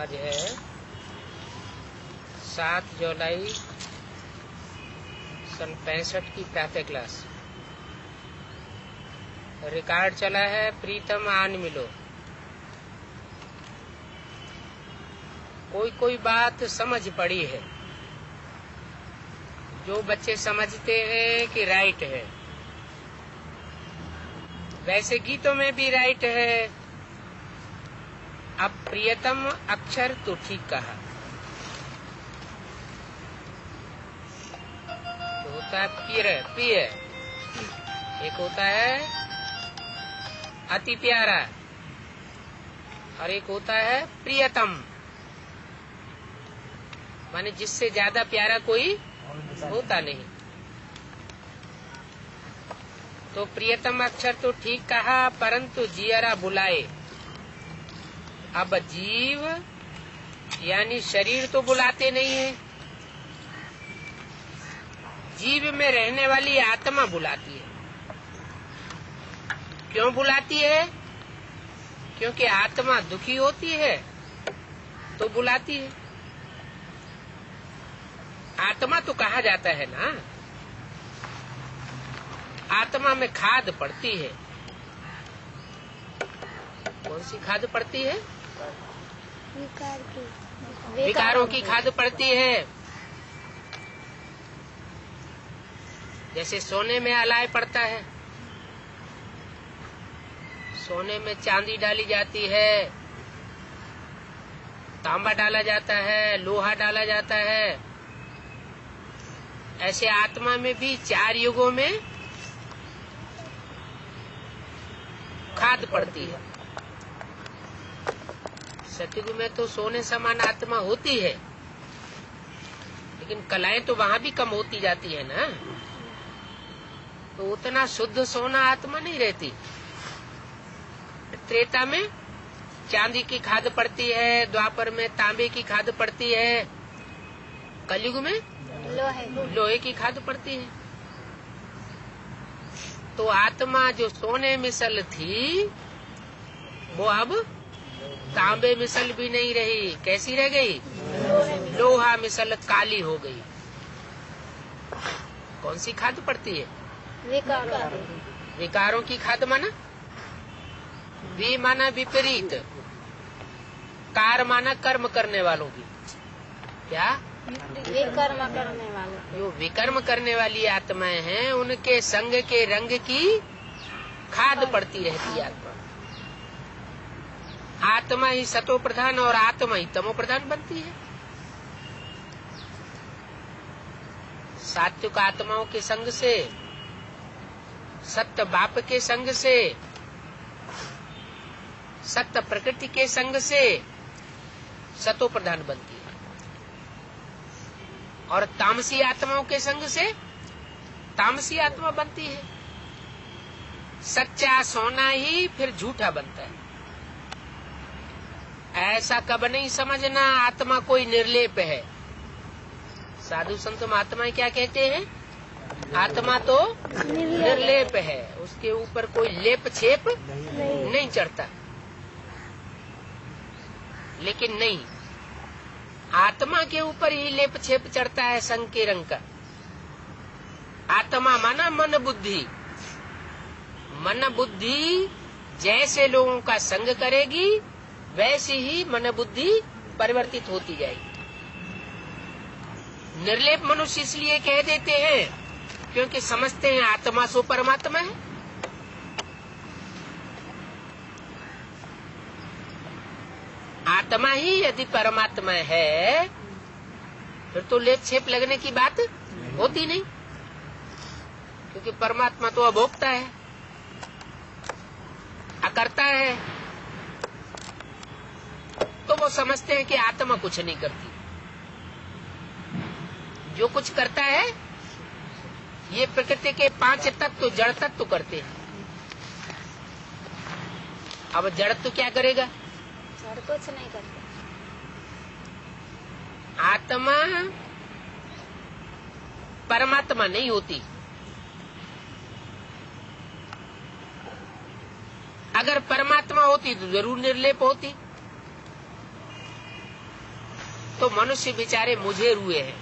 आज है 7 जुलाई सन 65 की प्रातः क्लास। रिकॉर्ड चला है प्रीतम आन मिलो। कोई कोई बात समझ पड़ी है, जो बच्चे समझते हैं कि राइट है, वैसे गीतों में भी राइट है। अब प्रियतम अक्षर तो ठीक कहा, तो होता है प्रिय, एक होता है अति प्यारा और एक होता है प्रियतम, माने जिससे ज्यादा प्यारा कोई होता नहीं। तो प्रियतम अक्षर तो ठीक कहा, परंतु जियरा बुलाए। अब जीव यानी शरीर तो बुलाते नहीं है, जीव में रहने वाली आत्मा बुलाती है। क्यों बुलाती है? क्योंकि आत्मा दुखी होती है तो बुलाती है। आत्मा तो कहा जाता है ना, आत्मा में खाद पड़ती है। कौन सी खाद पड़ती है? विकारों की खाद पड़ती है। जैसे सोने में अलाय पड़ता है, सोने में चांदी डाली जाती है, तांबा डाला जाता है, लोहा डाला जाता है। ऐसे आत्मा में भी 4 युगों में खाद पड़ती है। सतयुग में तो सोने समान आत्मा होती है, लेकिन कलाएं तो वहां भी कम होती जाती है ना, तो उतना शुद्ध सोना आत्मा नहीं रहती। त्रेता में चांदी की खाद पड़ती है, द्वापर में तांबे की खाद पड़ती है, कलयुग में लोहे की खाद पड़ती है। तो आत्मा जो सोने मिसल थी वो अब तांबे मिसल भी नहीं रही। कैसी रह गई? लोहा मिसल काली हो गई। कौन सी खाद पड़ती है? विकारों की खाद। माना वी माना विपरीत, कार माना कर्म करने वालों की। क्या? विकर्म करने वाले। जो विकर्म करने वाली आत्माएं हैं उनके संग के रंग की खाद पड़ती रहती है। आत्मा ही सतो प्रधान और आत्मा ही तमो प्रधान बनती है। सात्विक आत्माओं के संग से, सत्य बाप के संग से, सत्य प्रकृति के संग से सतो प्रधान बनती है, और तामसी आत्माओं के संग से तामसी आत्मा बनती है। सच्चा सोना ही फिर झूठा बनता है। ऐसा कब नहीं समझना आत्मा कोई निर्लेप है। साधु संत महात्मा क्या कहते हैं? आत्मा तो निर्लेप है, उसके ऊपर कोई लेप छेप नहीं चढ़ता। लेकिन नहीं, आत्मा के ऊपर ही लेप छेप चढ़ता है संग के रंग का। आत्मा माना मन बुद्धि। मन बुद्धि जैसे लोगों का संग करेगी वैसी ही मन बुद्धि परिवर्तित होती जाएगी। निर्लेप मनुष्य इसलिए कह देते हैं क्योंकि समझते हैं आत्मा सो परमात्मा है। आत्मा ही यदि परमात्मा है फिर तो लेप छेप लगने की बात होती नहीं, क्योंकि परमात्मा तो अभोक्ता है, अकर्ता है। तो वो समझते हैं कि आत्मा कुछ नहीं करती, जो कुछ करता है ये प्रकृति के 5 तत्व, जड़ तत्व करते हैं। अब जड़ तो क्या करेगा? जड़ कुछ नहीं करते। आत्मा परमात्मा नहीं होती। अगर परमात्मा होती तो जरूर निर्लेप होती। तो मनुष्य बेचारे मुझे रुए हैं।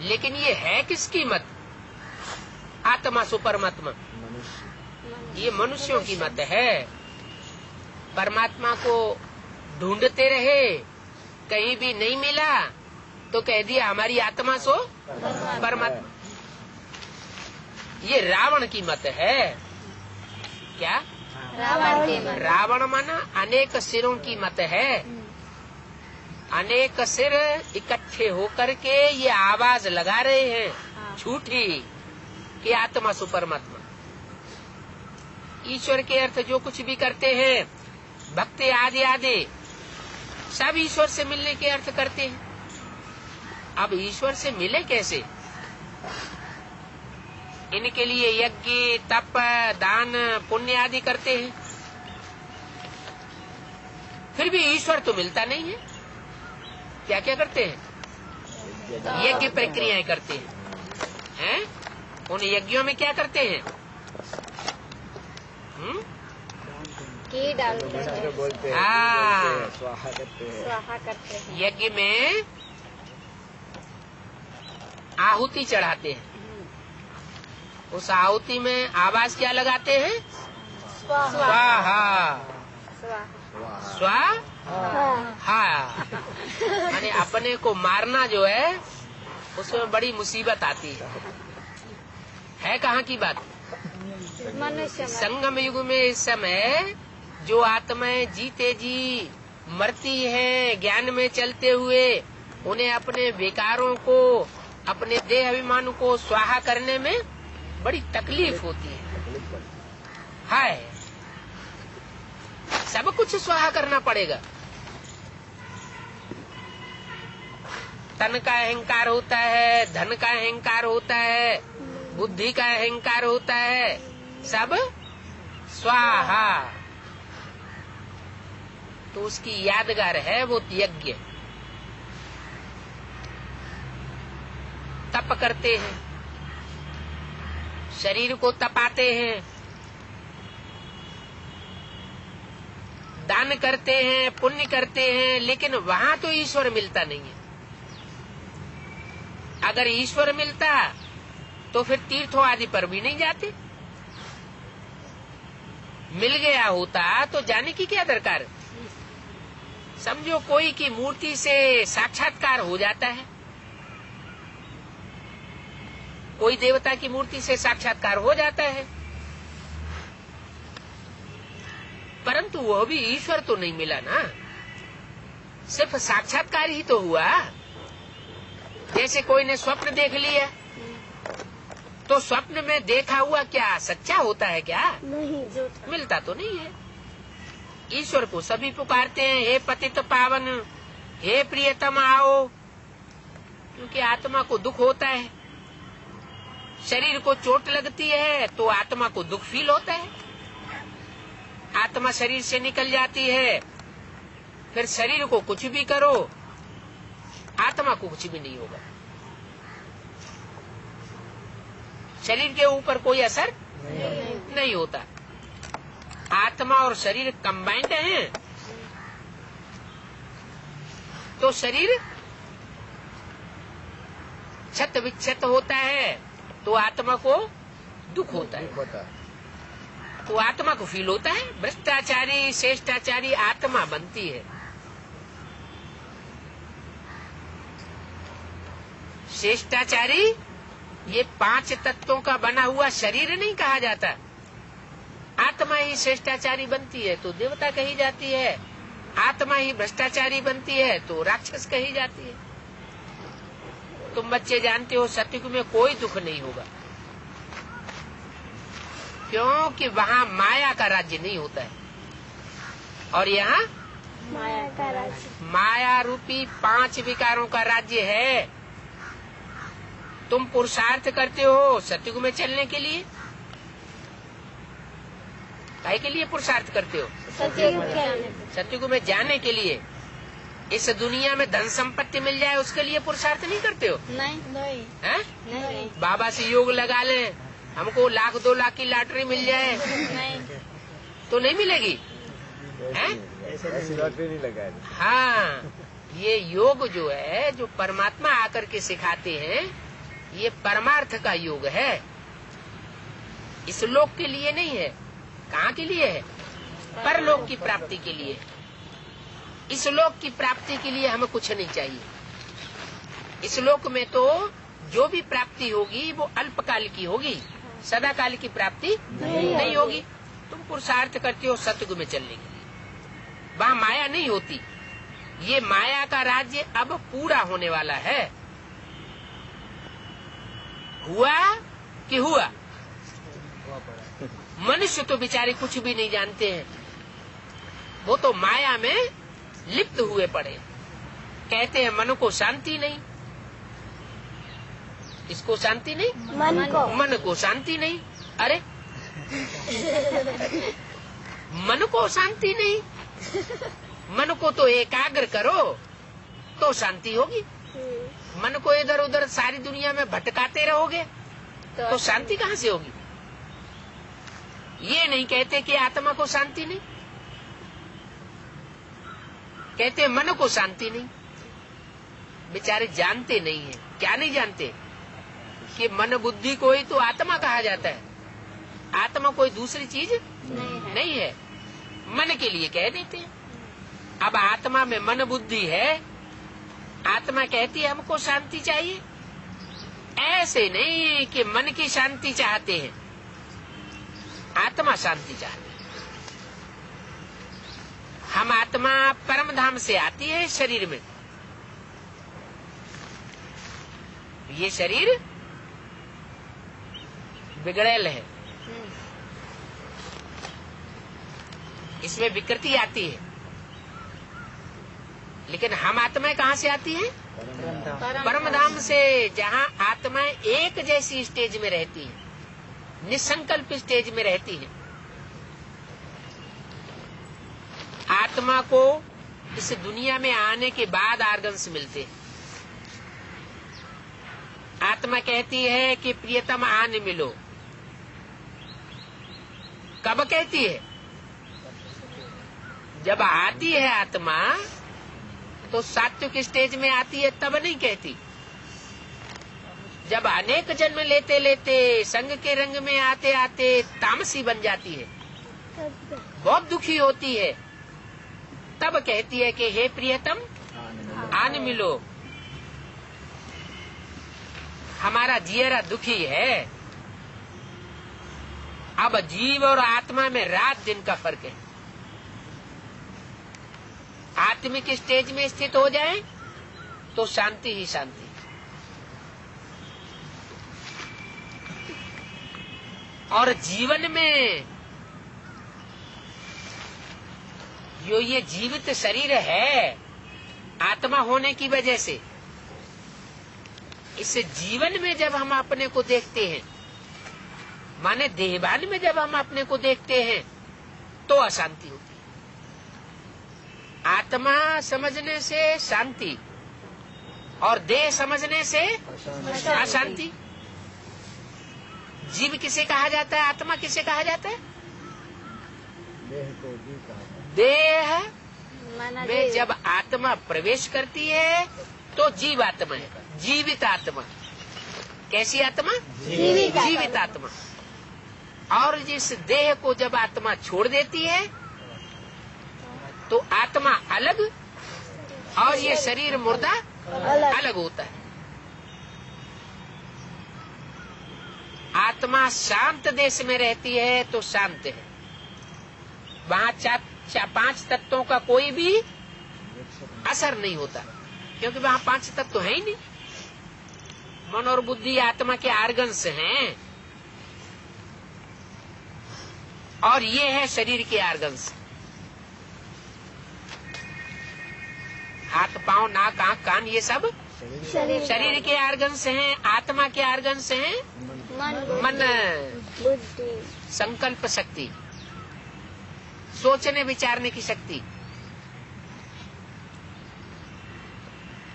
लेकिन ये है किसकी मत? आत्मा सो परमात्मा, ये मनुष्यों की मत है। परमात्मा को ढूंढते रहे, कहीं भी नहीं मिला तो कह दिया हमारी आत्मा सो परमात्मा। ये रावण की मत है। क्या? रावण की मत। रावण माना अनेक सिरों की मत है। अनेक सिर इकट्ठे होकर के ये आवाज लगा रहे हैं झूठी कि आत्मा सो परमात्मा। ईश्वर के अर्थ जो कुछ भी करते हैं, भक्ति आदि आदि सब ईश्वर से मिलने के अर्थ करते हैं। अब ईश्वर से मिले कैसे? इनके लिए यज्ञ, तप, दान, पुण्य आदि करते हैं, फिर भी ईश्वर तो मिलता नहीं है। क्या क्या करते हैं? यज्ञ प्रक्रियाएं करते हैं। उन यज्ञों में क्या करते हैं? घी डालते हैं, हाँ, स्वाहा करते हैं। स्वाहा करते हैं। यज्ञ में आहुति चढ़ाते हैं। उस आहुति में आवाज क्या लगाते हैं? स्वाहा स्वाहा। यानी अपने को मारना जो है उसमें बड़ी मुसीबत आती है। कहाँ की बात? मनुष्य संगम युग में इस समय जो आत्माएं जीते जी मरती हैं ज्ञान में चलते हुए, उन्हें अपने विकारों को, अपने देह अभिमान को स्वाहा करने में बड़ी तकलीफ होती है। हाय, सब कुछ स्वाहा करना पड़ेगा। तन का अहंकार होता है, धन का अहंकार होता है, बुद्धि का अहंकार होता है, सब स्वाहा। तो उसकी यादगार है वो यज्ञ। तप करते हैं, शरीर को तपाते हैं, दान करते हैं, पुण्य करते हैं, लेकिन वहाँ तो ईश्वर मिलता नहीं है। अगर ईश्वर मिलता तो फिर तीर्थों आदि पर भी नहीं जाते। मिल गया होता तो जाने की क्या दरकार? समझो कोई की मूर्ति से साक्षात्कार हो जाता है, कोई देवता की मूर्ति से साक्षात्कार हो जाता है, परंतु वह भी ईश्वर तो नहीं मिला ना, सिर्फ साक्षात्कार ही तो हुआ। जैसे कोई ने स्वप्न देख लिया तो स्वप्न में देखा हुआ क्या सच्चा होता है क्या? नहीं, झूठा। मिलता तो नहीं है। ईश्वर को सभी पुकारते हैं, हे पतित पावन, हे प्रियतम आओ, क्योंकि आत्मा को दुख होता है। शरीर को चोट लगती है तो आत्मा को दुख फील होता है। आत्मा शरीर से निकल जाती है, फिर शरीर को कुछ भी करो, आत्मा को कुछ भी नहीं होगा। शरीर के ऊपर कोई असर नहीं होता। आत्मा और शरीर कंबाइंड हैं, तो शरीर क्षत विक्षत होता है तो आत्मा को दुख होता है, तो आत्मा को फील होता है। भ्रष्टाचारी श्रेष्ठाचारी आत्मा बनती है। श्रेष्ठाचारी ये 5 तत्वों का बना हुआ शरीर नहीं कहा जाता। आत्मा ही श्रेष्ठाचारी बनती है तो देवता कही जाती है, आत्मा ही भ्रष्टाचारी बनती है तो राक्षस कही जाती है। तुम बच्चे जानते हो सतयुग में कोई दुख नहीं होगा, क्योंकि वहाँ माया का राज्य नहीं होता है, और यहाँ माया का राज्य। माया रूपी 5 विकारों का राज्य है। तुम पुरुषार्थ करते हो सतयुग में चलने के लिए, काहे के लिए पुरुषार्थ करते हो? सतयुग में जाने के लिए। इस दुनिया में धन संपत्ति मिल जाए उसके लिए पुरुषार्थ नहीं करते हो? नहीं। हैं? नहीं। बाबा से योग लगा लें, हमको 1 लाख 2 लाख की लॉटरी मिल जाए नहीं। तो नहीं मिलेगी, हैं? ऐसी लॉटरी नहीं लगा। हाँ, ये योग जो है, जो परमात्मा आकर के सिखाते हैं, ये परमार्थ का योग है, इस लोक के लिए नहीं है। कहाँ के लिए है? परलोक की प्राप्ति के लिए। इस लोक की प्राप्ति के लिए हमें कुछ नहीं चाहिए। इस लोक में तो जो भी प्राप्ति होगी वो अल्पकाल की होगी, सदा काल की प्राप्ति नहीं होगी। तुम पुरुषार्थ करते हो सतयुग में चलने के लिए, वहाँ माया नहीं होती। ये माया का राज्य अब पूरा होने वाला है। हुआ कि हुआ? मनुष्य तो बेचारे कुछ भी नहीं जानते हैं, वो तो माया में लिप्त हुए पड़े। कहते हैं मन को शांति नहीं। इसको शांति नहीं? मन को शांति नहीं। अरे मन को शांति नहीं? मन को तो एकाग्र करो तो शांति होगी। मन को इधर उधर सारी दुनिया में भटकाते रहोगे तो शांति कहाँ से होगी? ये नहीं कहते कि आत्मा को शांति नहीं, कहते मन को शांति नहीं। बेचारे जानते नहीं है। क्या नहीं जानते? कि मन बुद्धि को ही तो आत्मा कहा जाता है। आत्मा कोई दूसरी चीज नहीं है। मन के लिए कह देते हैं। अब आत्मा में मन बुद्धि है, आत्मा कहती है हमको शांति चाहिए। ऐसे नहीं कि मन की शांति चाहते हैं, आत्मा शांति चाहती है। हम आत्मा परम धाम से आती है शरीर में। ये शरीर बिगड़ेल है, इसमें विकृति आती है। लेकिन हम आत्माएं कहाँ से आती हैं? परम धाम से, जहाँ आत्माएं एक जैसी स्टेज में रहती हैं, निसंकल्प स्टेज में रहती हैं। आत्मा को इस दुनिया में आने के बाद आर्गन्स मिलते हैं। आत्मा कहती है कि प्रियतम आने मिलो। कब कहती है? जब आती है आत्मा तो सात्विक स्टेज में आती है, तब नहीं कहती। जब अनेक जन्म लेते लेते संग के रंग में आते आते तामसी बन जाती है, बहुत दुखी होती है, तब कहती है कि हे प्रियतम आन मिलो। हमारा जियरा दुखी है। अब जीव और आत्मा में रात दिन का फर्क है। आत्मिक स्टेज में स्थित हो जाए तो शांति ही शांति। और जीवन में जो ये जीवित शरीर है आत्मा होने की वजह से, इस जीवन में जब हम अपने को देखते हैं, माने देहभान में जब हम अपने को देखते हैं तो अशांति होती है। आत्मा समझने से शांति और देह समझने से अशांति। जीव किसे कहा जाता है? आत्मा किसे कहा जाता है? देह में जब आत्मा प्रवेश करती है तो जीव आत्मा है, जीवित आत्मा। कैसी आत्मा? जीवित आत्मा। और जिस देह को जब आत्मा छोड़ देती है तो आत्मा अलग और ये शरीर मुर्दा अलग होता है। आत्मा शांत देश में रहती है तो शांत है। वहाँ पांच तत्वों का कोई भी असर नहीं होता, क्योंकि वहाँ पांच तत्व है ही नहीं। मन और बुद्धि आत्मा के आर्गन्स हैं और ये है शरीर के आर्गन्स। हाथ पांव नाक आंख कान ये सब शरीर के आर्गन्स हैं। आत्मा के आर्गन्स हैं मन, बुद्धि, संकल्प शक्ति, सोचने विचारने की शक्ति,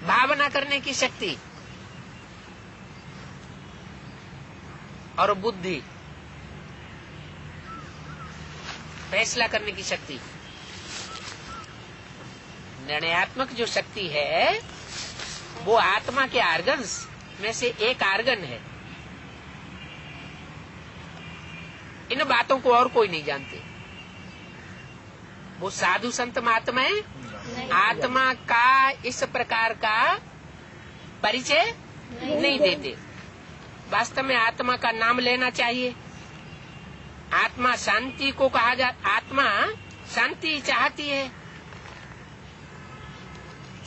भावना करने की शक्ति और बुद्धि, फैसला करने की शक्ति। निर्णयात्मक जो शक्ति है वो आत्मा के आर्गन्स में से एक आर्गन है। इन बातों को और कोई नहीं जानते। वो साधु संत महात्माएं आत्मा का इस प्रकार का परिचय नहीं देते। वास्तव में आत्मा का नाम लेना चाहिए। आत्मा शांति को कहा आत्मा शांति चाहती है,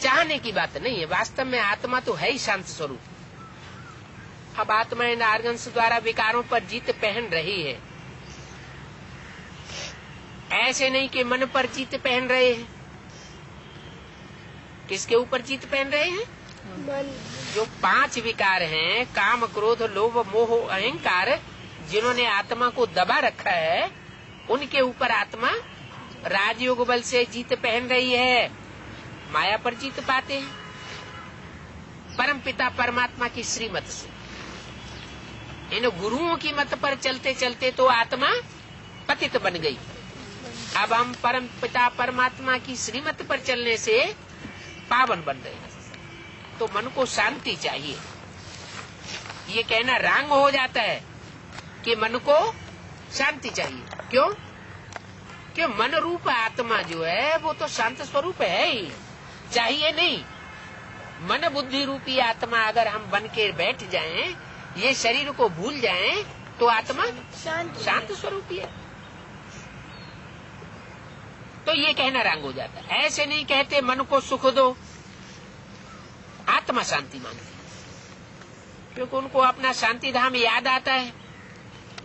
चाहने की बात नहीं है। वास्तव में आत्मा तो है ही शांत स्वरूप। अब आत्मा इन आर्गन्स द्वारा विकारों पर जीत पहन रही है। ऐसे नहीं कि मन पर जीत पहन रहे हैं। किसके ऊपर जीत पहन रहे हैं? जो 5 विकार हैं, काम क्रोध लोभ मोह अहंकार, जिन्होंने आत्मा को दबा रखा है, उनके ऊपर आत्मा राजयोग बल से जीत पहन रही है। माया पर जीत पाते हैं परम पिता परमात्मा की श्रीमत से। इन गुरुओं की मत पर चलते चलते तो आत्मा पतित बन गई। अब हम परम पिता परमात्मा की श्रीमत पर चलने से पावन बन रहे हैं। तो मन को शांति चाहिए। ये कहना रंग हो जाता है कि मन को शांति चाहिए। क्यों? कि मन रूप आत्मा जो है वो तो शांत स्वरूप है ही, चाहिए नहीं। मन बुद्धि रूपी आत्मा अगर हम बन के बैठ जाएं, ये शरीर को भूल जाएं, तो आत्मा शांत स्वरूप ही है। तो ये कहना रंग हो जाता है। ऐसे नहीं कहते मन को सुख दो, आत्मा शांति मांगती है, क्योंकि उनको अपना शांति धाम याद आता है।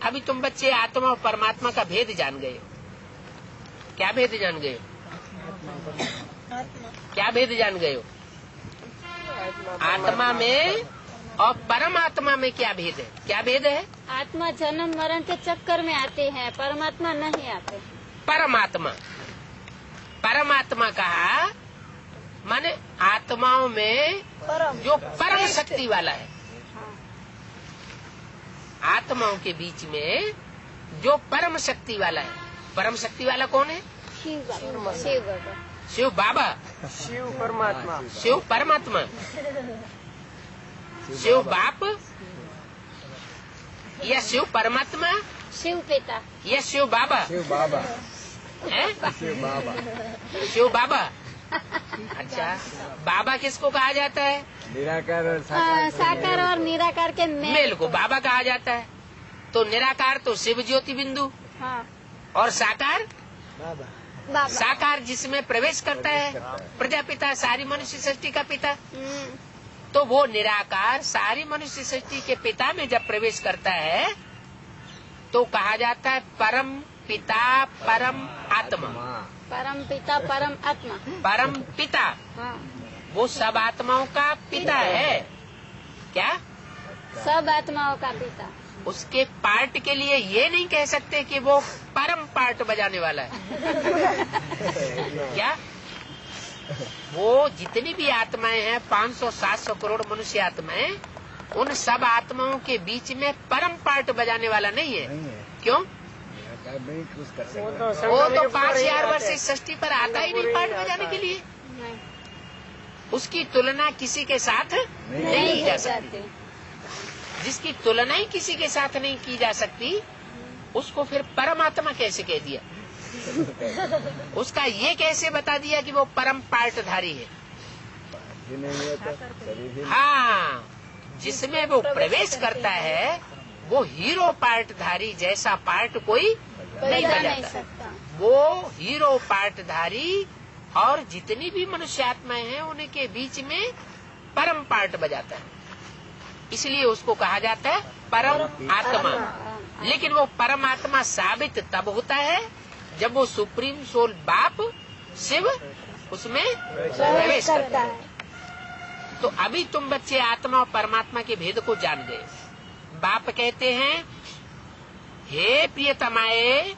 अभी तुम बच्चे आत्मा और परमात्मा का भेद जान गए हो। क्या भेद जान गए हो? क्या भेद जान गए हो? आत्मा में और परमात्मा में क्या भेद है? क्या भेद है? आत्मा जन्म मरण के चक्कर में आते हैं, परमात्मा नहीं आते। परमात्मा, परमात्मा कहा माने आत्माओं में जो परम शक्ति वाला है। आत्माओं के बीच में जो परम शक्ति वाला है। परम शक्ति वाला कौन है? शिव बाबा। शिव बाबा, शिव परमात्मा, शिव परमात्मा, शिव बाप या शिव परमात्मा शिव पिता या शिव बाबा? शिव बाबा है? शिव बाबा शिव बाबा। अच्छा, बाबा किसको कहा जाता है? निराकार और साकार और निराकार के मेल को बाबा कहा जाता है। तो निराकार तो शिव ज्योति बिंदु, हाँ। और साकार बाबा। साकार जिसमें प्रवेश करता है प्रजापिता, सारी मनुष्य सृष्टि का पिता। हम्म। तो वो निराकार सारी मनुष्य सृष्टि के पिता में जब प्रवेश करता है तो कहा जाता है परम पिता परम आत्मा। परम पिता परम आत्मा। परम पिता हाँ। वो सब आत्माओं का पिता है। क्या? सब आत्माओं का पिता। उसके पार्ट के लिए ये नहीं कह सकते कि वो परम पार्ट बजाने वाला है। क्या? वो जितनी भी आत्माएं हैं, 500-700 करोड़ मनुष्य आत्माएं, उन सब आत्माओं के बीच में परम पार्ट बजाने वाला नहीं है। क्यों? वो तो 5000 वर्ष इस सृष्टि पर आता ही नहीं पार्ट बजाने के लिए। नहीं। उसकी तुलना किसी के साथ नहीं की जा सकती। जिसकी तुलना ही किसी के साथ नहीं की जा सकती, उसको फिर परमात्मा कैसे कह दिया? उसका ये कैसे बता दिया कि वो परम पार्टधारी है? हाँ, जिसमें वो प्रवेश करता है वो हीरो पार्टधारी जैसा पार्ट कोई नहीं बजाता। वो हीरो पार्टधारी और जितनी भी मनुष्य आत्माएं हैं उनके बीच में परम पार्ट बजाता है। इसलिए उसको कहा जाता है परम आत्मा। लेकिन वो परमात्मा साबित तब होता है जब वो सुप्रीम सोल बाप शिव उसमें प्रवेश करता है। तो अभी तुम बच्चे आत्मा और परमात्मा के भेद को जान गए। बाप कहते हैं, हे प्रियतमाए,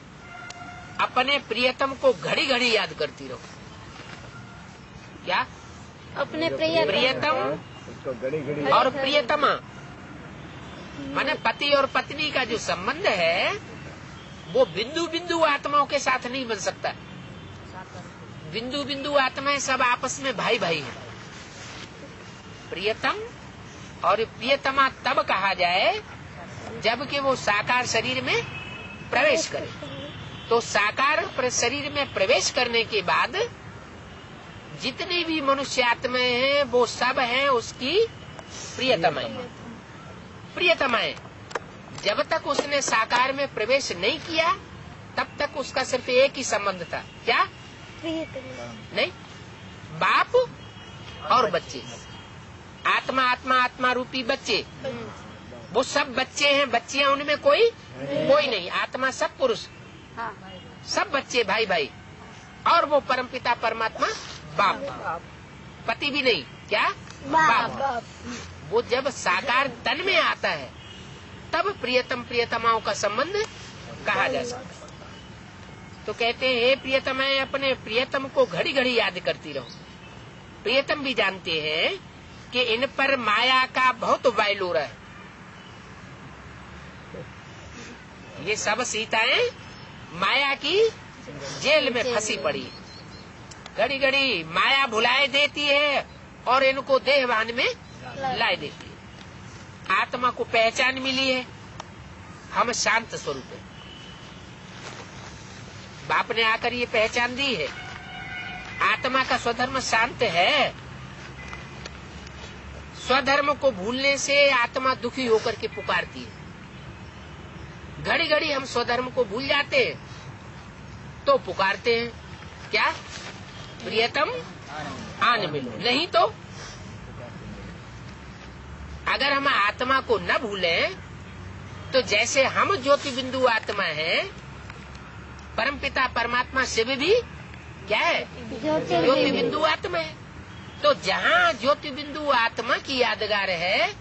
अपने प्रियतम को घड़ी घड़ी याद करती रहो। क्या? अपने प्रियतम और प्रियतमा माने पति और पत्नी का जो संबंध है वो बिंदु बिंदु आत्माओं के साथ नहीं बन सकता। बिंदु बिंदु आत्माएं सब आपस में भाई भाई हैं। प्रियतम और प्रियतमा तब कहा जाए जबकि वो साकार शरीर में प्रवेश करे। तो साकार शरीर में प्रवेश करने के बाद जितनी भी मनुष्य आत्माएं हैं वो सब हैं उसकी प्रियतमाएं। प्रियतमाएं जब तक उसने साकार में प्रवेश नहीं किया तब तक उसका सिर्फ एक ही संबंध था, क्या? नहीं, बाप और बच्चे। आत्मा आत्मा आत्मा रूपी बच्चे, वो सब बच्चे हैं, बच्चियां उनमें कोई नहीं। आत्मा सब पुरुष, सब बच्चे भाई भाई, और वो परमपिता परमात्मा बाप, पति भी नहीं, क्या? बाप। वो जब साकार तन में आता है तब प्रियतम प्रियतमाओं का संबंध कहा जा सकता है। तो कहते हैं हे प्रियतमाएं अपने प्रियतम को घड़ी घड़ी याद करती रहो। प्रियतम भी जानते हैं कि इन पर माया का बहुत वाइल हो रहा है। ये सब सीताएं माया की जेल में फंसी पड़ी, घड़ी घड़ी माया भुलाए देती है और इनको देहवान में लाए देती है। आत्मा को पहचान मिली है, हम शांत स्वरूप है। बाप ने आकर ये पहचान दी है, आत्मा का स्वधर्म शांत है। स्वधर्म को भूलने से आत्मा दुखी होकर के पुकारती है। घड़ी घड़ी हम स्वधर्म को भूल जाते हैं तो पुकारते हैं, क्या? प्रियतम आन मिलो। नहीं तो अगर हम आत्मा को न भूलें तो जैसे हम ज्योति बिंदु आत्मा है, परमपिता परमात्मा शिव भी क्या है? ज्योति बिंदु आत्मा है। तो जहाँ ज्योति बिंदु आत्मा की यादगार है,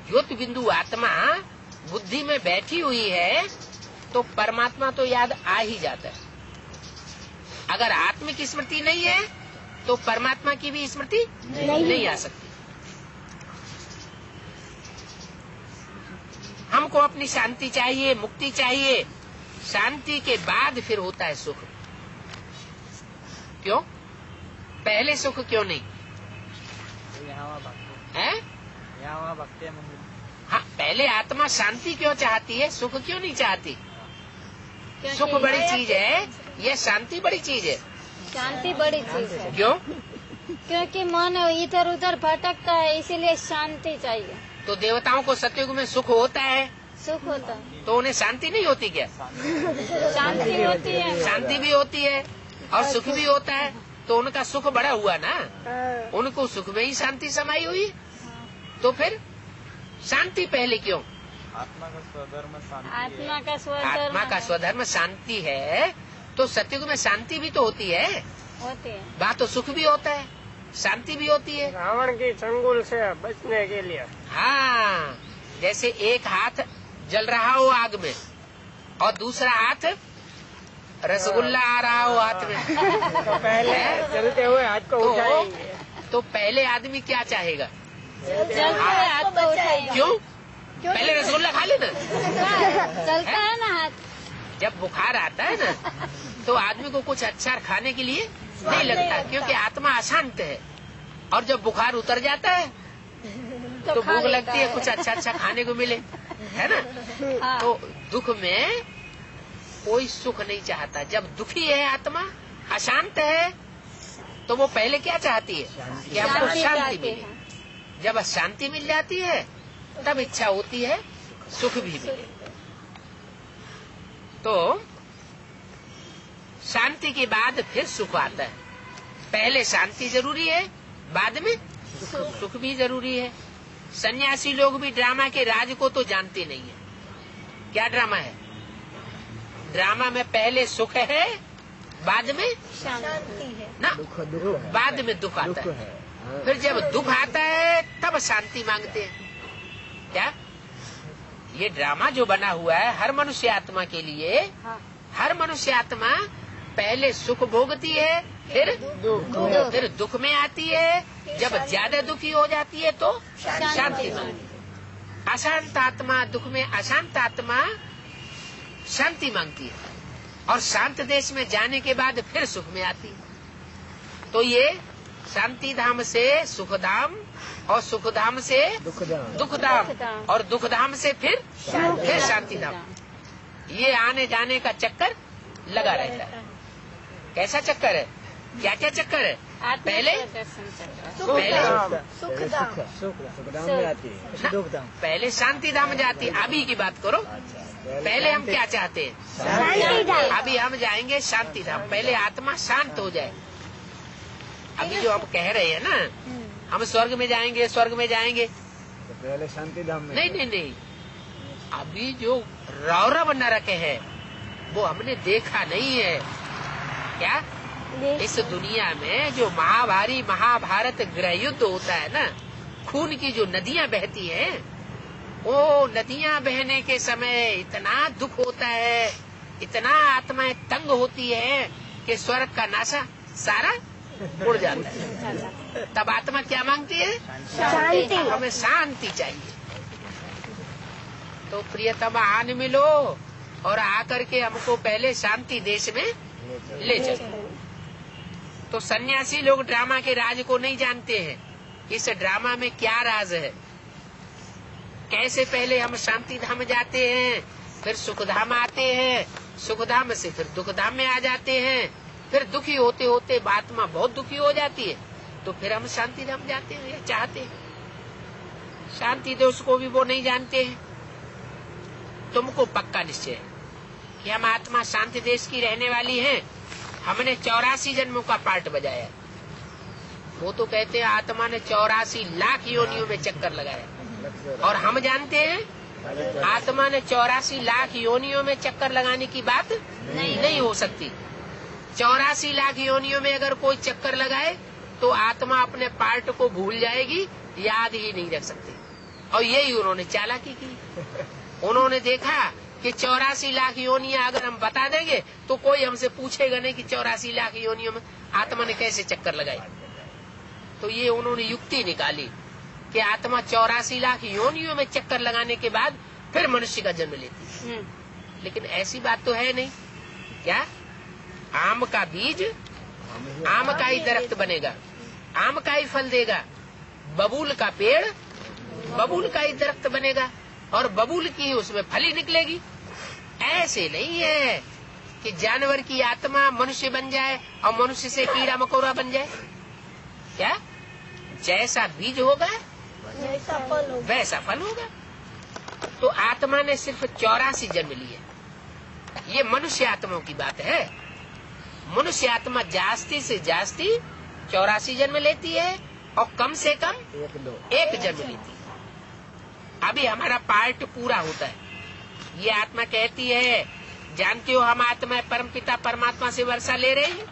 ज्योति बिंदु आत्मा बुद्धि में बैठी हुई है तो परमात्मा तो याद आ ही जाता है। अगर आत्मा की स्मृति नहीं है तो परमात्मा की भी स्मृति नहीं आ सकती। हमको अपनी शांति चाहिए, मुक्ति चाहिए। शांति के बाद फिर होता है सुख। क्यों? पहले सुख क्यों नहीं है? हाँ, पहले आत्मा शांति क्यों चाहती है, सुख क्यों नहीं चाहती? सुख बड़ी चीज है, यह शांति बड़ी चीज है। शांति बड़ी चीज है। क्यों? क्योंकि मन इधर उधर भटकता है, इसीलिए शांति चाहिए। तो देवताओं को सतयुग में सुख होता है, सुख होता है तो उन्हें शांति नहीं होती क्या? शांति होती है, शांति भी होती है और सुख भी होता है। तो उनका सुख बड़ा हुआ ना, उनको सुख में ही शांति समाई हुई। तो फिर शांति पहले क्यों? आत्मा का स्वधर्म शांति है। आत्मा का स्वधर्म शांति है तो सतयुग में शांति भी तो होती है। बात तो सुख भी होता है, शांति भी होती है। रावण की चंगुल से बचने के लिए। हाँ, जैसे एक हाथ जल रहा हो आग में और दूसरा हाथ रसगुल्ला आ रहा हो हाथ में, तो पहले चलते हुए हाथ को उठाएंगे। तो पहले आदमी क्या चाहेगा? हाथ को उठाएंगे। क्यों? पहले रसगुल्ला खा लेना। चलता है ना हाथ। जब बुखार आता है ना तो आदमी को कुछ अच्छा खाने के लिए नहीं लगता, क्योंकि आत्मा अशांत है। और जब बुखार उतर जाता है तो भूख लगती है, कुछ अच्छा अच्छा खाने को मिले, है ना? हाँ। तो दुख में कोई सुख नहीं चाहता। जब दुखी है आत्मा, अशांत है, तो वो पहले क्या चाहती है कि हमको शांति मिले। जब शांति मिल जाती है तब इच्छा होती है सुख भी मिले। तो शांति के बाद फिर सुख आता है। पहले शांति जरूरी है, बाद में सुख भी जरूरी है। सन्यासी लोग भी ड्रामा के राज को तो जानते नहीं है। क्या ड्रामा है? ड्रामा में पहले सुख है, बाद में शांति है ना, बाद में दुख आता है। फिर जब दुख आता है तब शांति मांगते हैं। क्या? ये ड्रामा जो बना हुआ है हर मनुष्य आत्मा के लिए, हर मनुष्य आत्मा पहले सुख भोगती है, फिर दुख में आती है। जब ज्यादा दुखी हो जाती है तो शांति मांगती है। अशांत आत्मा दुख में, अशांत आत्मा शांति मांगती है। और शांत देश में जाने के बाद फिर सुख में आती है। तो ये शांति धाम से सुखधाम और सुखधाम से दुखधाम और दुखधाम से फिर शांति धाम, ये आने जाने का चक्कर लगा रहता है। कैसा चक्कर है? क्या क्या चक्कर है? पहले पहले शांति धाम जाती, अभी की बात करो। पहले हम क्या चाहते हैं? अभी हम जाएंगे शांति धाम। पहले आत्मा शांत हो जाए। अभी जो हम कह रहे हैं ना, हम स्वर्ग में जाएंगे, स्वर्ग में जाएंगे, तो पहले शांति धाम में नहीं। अभी जो रौरव नरक है वो हमने देखा नहीं है क्या? इस दुनिया में जो महाभारत गृह युद्ध होता है ना, खून की जो नदियां बहती हैं, वो नदियां बहने के समय इतना दुख होता है, इतना आत्माएं तंग होती है कि स्वर्ग का नासा सारा उड़ जाता है। तब आत्मा क्या मांगती है? शांति। हमें शांति चाहिए। तो प्रियतमा आन मिलो और आकर के हमको पहले शांति देश में ले चलो। तो सन्यासी लोग ड्रामा के राज को नहीं जानते हैं। इस ड्रामा में क्या राज है, कैसे पहले हम शांति धाम जाते हैं, फिर सुखधाम आते हैं, सुखधाम से फिर दुखधाम में आ जाते हैं, फिर दुखी होते होते आत्मा बहुत दुखी हो जाती है, तो फिर हम शांति धाम जाते हैं या चाहते हैं। शांति देश को भी वो नहीं जानते हैं। तुमको पक्का निश्चय है कि हम आत्मा शांति देश की रहने वाली हैं। हमने 84 जन्मों का पार्ट बजाया। वो तो कहते हैं आत्मा ने 84 लाख योनियों में चक्कर लगाया, और हम जानते हैं आत्मा ने 84 लाख योनियों में चक्कर लगाने की बात नहीं हो सकती। 84 लाख योनियों में अगर कोई चक्कर लगाए तो आत्मा अपने पार्ट को भूल जाएगी, याद ही नहीं रख सकती। और यही उन्होंने चालाकी की। उन्होंने देखा कि 84 लाख योनियां अगर हम बता देंगे तो कोई हमसे पूछेगा नहीं कि 84 लाख योनियों में आत्मा ने कैसे चक्कर लगाई। तो ये उन्होंने युक्ति निकाली कि आत्मा 84 लाख योनियों में चक्कर लगाने के बाद फिर मनुष्य का जन्म लेती है। लेकिन ऐसी बात तो है नहीं। क्या? आम का बीज आम का ही दरख्त बनेगा, आम का ही फल देगा। बबूल का पेड़ बबूल का ही दरख्त बनेगा और बबूल की उसमें फली निकलेगी। ऐसे नहीं है कि जानवर की आत्मा मनुष्य बन जाए और मनुष्य से कीड़ा मकोड़ा बन जाए। क्या? जैसा बीज होगा वैसा फल होगा। तो आत्मा ने सिर्फ 84 जन्म लिए। ये मनुष्य आत्माओं की बात है। मनुष्य आत्मा जास्ती से जास्ती 84 जन्म लेती है और कम से कम एक जन्म लेती है। अभी हमारा पार्ट पूरा होता है। ये आत्मा कहती है, जानते हो हम आत्मा परमपिता परमात्मा से वर्षा ले रहे हैं।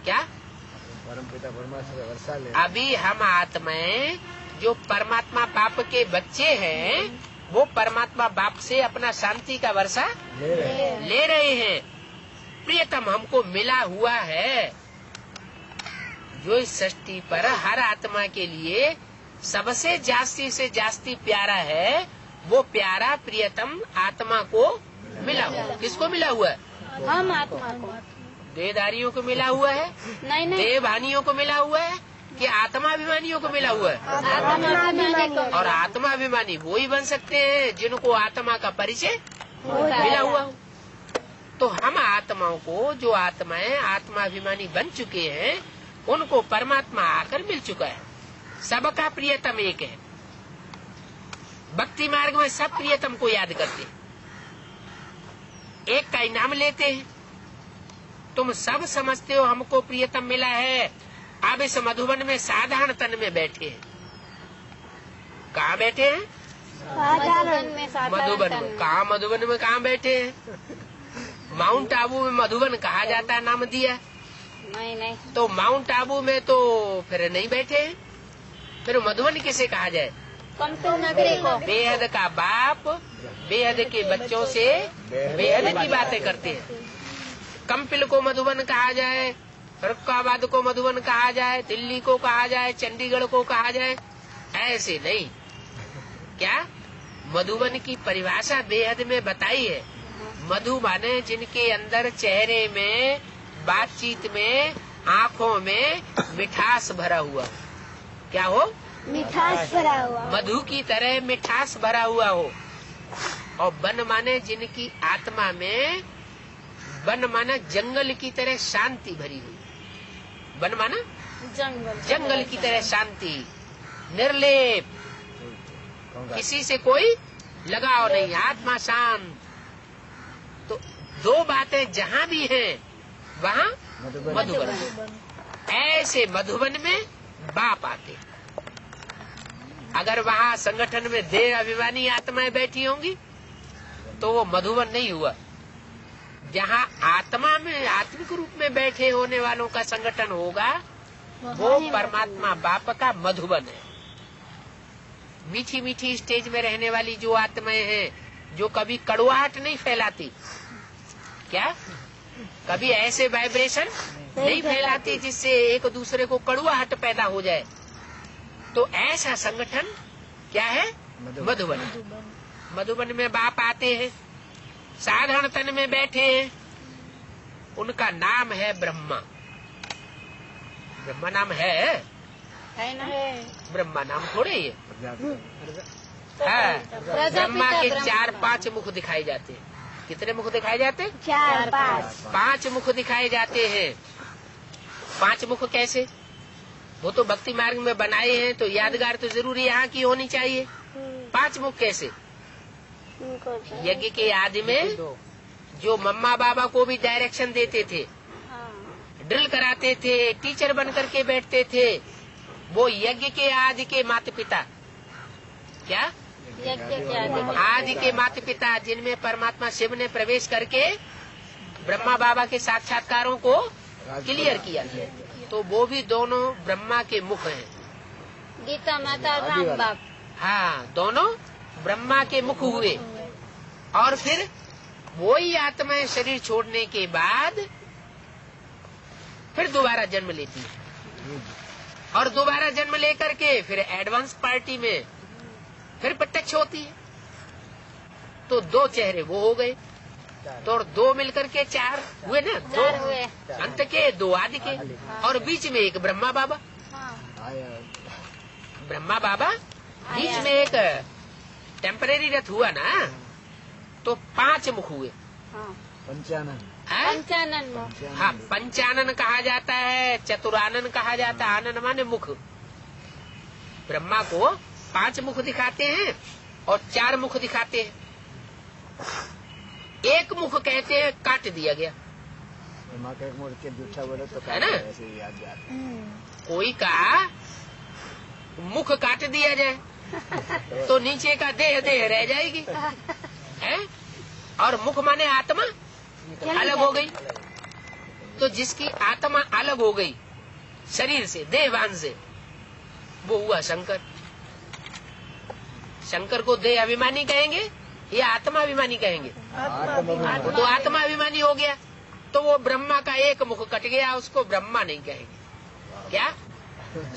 क्या? परमपिता परमात्मा से वर्षा ले। अभी हम आत्माएं जो परमात्मा बाप के बच्चे हैं, वो परमात्मा बाप से अपना शांति का वर्षा ले रहे हैं। प्रियतम हमको मिला हुआ है जो इस सृष्टि पर हर आत्मा के लिए सबसे जास्ती से जास्ती प्यारा है, वो प्यारा प्रियतम आत्मा को मिला हुआ। किसको मिला हुआ है? हम आत्मा को। देहधारियों को मिला हुआ है? नहीं। देहभानियों को मिला हुआ है कि आत्माभिमानियों को मिला हुआ है? और आत्माभिमानी वो ही बन सकते हैं जिनको आत्मा का परिचय मिला हुआ हो। तो हम आत्माओं को, जो आत्माएं आत्माभिमानी बन चुके हैं, उनको परमात्मा आकर मिल चुका है। सबका प्रियतम एक है। भक्ति मार्ग में सब प्रियतम को याद करते हैं, एक का ही नाम लेते हैं। तुम सब समझते हो हमको प्रियतम मिला है। अब इस मधुबन में साधारण तन में बैठे हैं। कहाँ बैठे हैं? मधुबन में। कहाँ मधुबन में कहाँ बैठे हैं? माउंट आबू में मधुबन कहा जाता है, नाम दिया। नहीं। तो माउंट आबू में तो फिर नहीं बैठे हैं। फिर मधुबन किसे कहा जाए? नगरी को। बेहद का बाप बेहद के बच्चों से बेहद की बातें करते हैं। कंपिल को मधुबन कहा जाए, फरुखाबाद को मधुबन कहा जाए, दिल्ली को कहा जाए, चंडीगढ़ को कहा जाए, ऐसे नहीं। क्या? मधुबन की परिभाषा बेहद में बताई है मधु माने जिनके अंदर चेहरे में, बातचीत में, आँखों में मिठास भरा हुआ। क्या हो? मिठास भरा हुआ। मधु की तरह मिठास भरा हुआ हो। और वन माने जिनकी आत्मा में, वन माना जंगल की तरह शांति भरी हुई। वन माना जंगल की तरह शांति, निर्लेप, किसी से कोई लगाव नहीं, आत्मा शांत। तो दो बातें जहाँ भी हैं वहाँ मधुबन। ऐसे मधुबन में बाप आते। अगर वहाँ संगठन में देह अभिमानी आत्माएं बैठी होंगी तो वो मधुबन नहीं हुआ। जहाँ आत्मा में, आत्मिक रूप में बैठे होने वालों का संगठन होगा वो परमात्मा बाप का मधुबन है। मीठी मीठी स्टेज में रहने वाली जो आत्माएं हैं, जो कभी कड़वाहट नहीं फैलाती, क्या कभी ऐसे वाइब्रेशन नहीं फैलाती जिससे एक दूसरे को कड़वाहट पैदा हो जाए, तो ऐसा संगठन क्या है? मधुबन। मधुबन में बाप आते हैं, साधारण तन में बैठे हैं, उनका नाम है ब्रह्मा। ब्रह्मा नाम है ना? ब्रह्मा नाम थोड़े ये है। ब्रह्मा के 4-5 मुख दिखाए जाते हैं। कितने मुख दिखाए जाते हैं? 4-5। 5 मुख दिखाए जाते हैं। 5 मुख कैसे? वो तो भक्ति मार्ग में बनाए हैं, तो यादगार तो जरूरी यहाँ की होनी चाहिए। 5 मुख कैसे? यज्ञ के आदि में जो मम्मा बाबा को भी डायरेक्शन देते थे, ड्रिल कराते थे, टीचर बन करके बैठते थे, वो यज्ञ के आदि के माता पिता, क्या आदि के माता पिता, जिनमें परमात्मा शिव ने प्रवेश करके ब्रह्मा बाबा के साक्षात्कारों को क्लियर किया, तो वो भी दोनों ब्रह्मा के मुख हैं। गीता माता और राम बाप, हाँ, दोनों ब्रह्मा के मुख हुए। और फिर वही आत्माएं शरीर छोड़ने के बाद फिर दोबारा जन्म लेती है, और दोबारा जन्म लेकर के फिर एडवांस पार्टी में फिर प्रत्यक्ष होती है। तो 2 चेहरे वो हो गए, तो और 2 मिलकर के 4 हुए ना, 2 हुए। अंत के, 2 आदि के, और बीच में एक ब्रह्मा बाबा। ब्रह्मा बाबा बीच में एक टेम्परेरी रथ हुआ ना, तो 5 मुख हुए। पंचानन। पंचानन। हाँ, पंचानन कहा जाता है, चतुरानन कहा जाता है। आनन माने मुख। ब्रह्मा को 5 मुख दिखाते हैं और 4 मुख दिखाते हैं। एक मुख कहते हैं काट दिया गया, ब्रह्मा का एक मुख के दूसरा बोले तो है ना? ऐसे ही याद जाता है। कोई का मुख काट दिया जाए तो नीचे का देह रह जाएगी, है? और मुख माने आत्मा अलग हो गई। तो जिसकी आत्मा अलग हो गई शरीर से, देहवान से, वो हुआ शंकर। शंकर को देह अभिमानी कहेंगे या आत्मा अभिमानी कहेंगे? तो आत्मा अभिमानी हो गया, तो वो ब्रह्मा का एक मुख कट गया, उसको ब्रह्मा नहीं कहेंगे। क्या?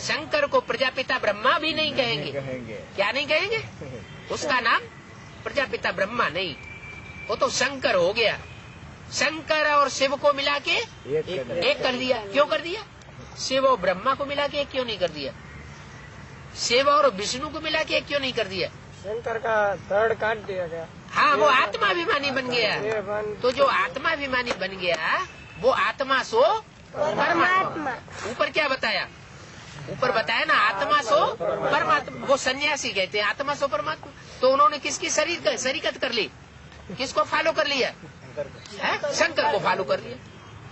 शंकर को प्रजापिता ब्रह्मा भी नहीं कहेंगे। क्या नहीं कहेंगे? उसका नाम प्रजापिता ब्रह्मा नहीं, वो तो शंकर हो गया। शंकर और शिव को मिला के एक कर दिया। क्यों कर दिया? शिव और ब्रह्मा को मिला के एक क्यों नहीं कर दिया? शिव और विष्णु को मिला के एक क्यों नहीं कर दिया? शंकर का धड़ काट दिया गया। हाँ, वो आत्माभिमानी बन गया। तो जो आत्माभिमानी बन गया वो आत्मा सो परमात्मा। ऊपर क्या बताया? ऊपर बताया ना, आत्मा सो परमात्मा। वो सन्यासी कहते हैं आत्मा सो परमात्मा। तो उन्होंने किसकी शरीकत कर ली? किसको फॉलो कर लिया? शंकर को फॉलो कर लिया।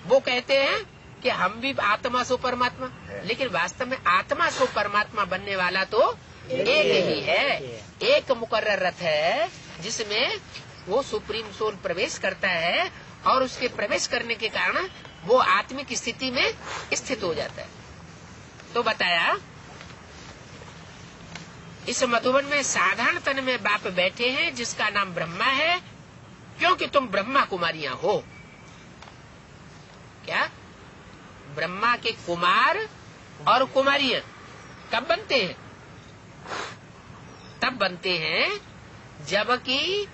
वो कहते हैं कि हम भी आत्मा सो परमात्मा, लेकिन वास्तव में आत्मा सो परमात्मा बनने वाला तो एक ही है। एक मुकर्रर रथ है जिसमें वो सुप्रीम सोल प्रवेश करता है, और उसके प्रवेश करने के कारण वो आत्मिक स्थिति में स्थित हो जाता है। तो बताया इस मधुबन में साधारण तन में बाप बैठे हैं जिसका नाम ब्रह्मा है, क्योंकि तुम ब्रह्मा कुमारियां हो। क्या? ब्रह्मा के कुमार और कुमारियां कब बनते हैं? तब बनते हैं जबकि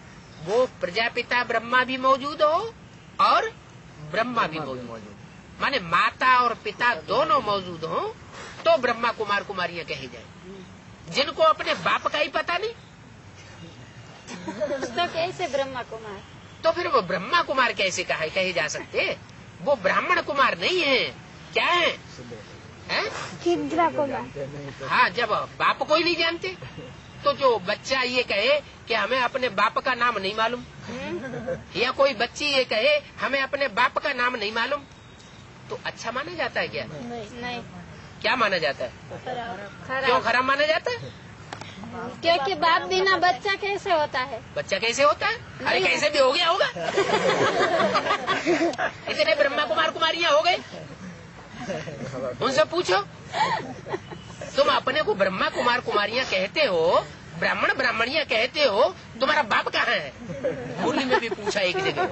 वो प्रजापिता ब्रह्मा भी मौजूद हो और ब्रह्मा भी मौजूद, माने माता और पिता दोनों मौजूद हो तो ब्रह्मा कुमार कुमारियां कही जाए। जिनको अपने बाप का ही पता नहीं तो कैसे ब्रह्मा कुमार? तो फिर वो ब्रह्मा कुमार कैसे कहे जा सकते? वो ब्राह्मण कुमार नहीं है, क्या है? किद्रा कुमार। हाँ, जब बाप को ही नहीं जानते तो जो बच्चा ये कहे कि हमें अपने बाप का नाम नहीं मालूम, या कोई बच्ची ये कहे हमें अपने बाप का नाम नहीं मालूम, तो अच्छा माना जाता है क्या? नहीं। क्या माना जाता है? क्यों खराब माना जाता है? क्योंकि बाप बिना बच्चा कैसे होता है? बच्चा कैसे होता है? अरे कैसे भी हो गया होगा। इतने ब्रह्मा कुमार कुमारियां हो गए, उनसे पूछो। तुम अपने को ब्रह्मा कुमार कुमारियां कहते हो, ब्राह्मण ब्राह्मणियां कहते हो, तुम्हारा बाप कहाँ है? मुरली में भी पूछा एक जगह।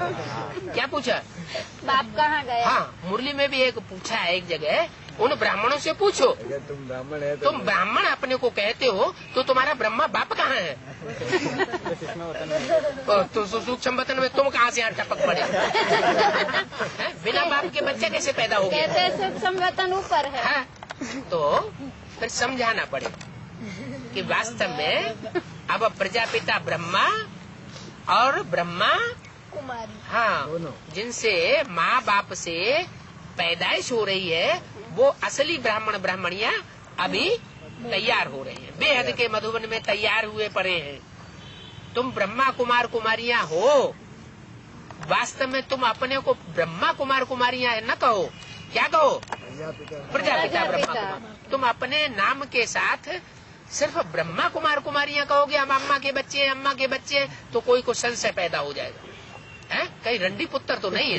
क्या पूछा? बाप कहाँ गया? हाँ, मुरली में भी एक पूछा है एक जगह, उन ब्राह्मणों से पूछो, अगर तुम ब्राह्मण है तुम ब्राह्मण अपने को कहते हो तो तुम्हारा ब्रह्मा बाप कहाँ है? तो सूक्ष्म वतन में तुम कहाँ से यहाँ टपक पड़े? बिना बाप के बच्चे कैसे पैदा हो गए? कहते सूक्ष्म वतन ऊपर है। हाँ, तो फिर समझाना पड़े कि वास्तव में अब प्रजापिता ब्रह्मा और ब्रह्मा कुमारी, हाँ, जिनसे माँ बाप से पैदाइश हो रही है, वो असली ब्राह्मण ब्राह्मणियां अभी तैयार हो रहे हैं, बेहद के मधुबन में तैयार हुए पड़े हैं। तुम ब्रह्मा कुमार कुमारियां हो, वास्तव में तुम अपने को ब्रह्मा कुमार कुमारियां न कहो, क्या कहो? प्रजापिता ब्रह्मा कुमार। तुम अपने नाम के साथ सिर्फ ब्रह्मा कुमार कुमारियां कहोगे, हम अम्मा के बच्चे, अम्मा के बच्चे, तो कोई को संशय पैदा हो जाएगा, है? कहीं रंडी पुत्र तो नहीं है।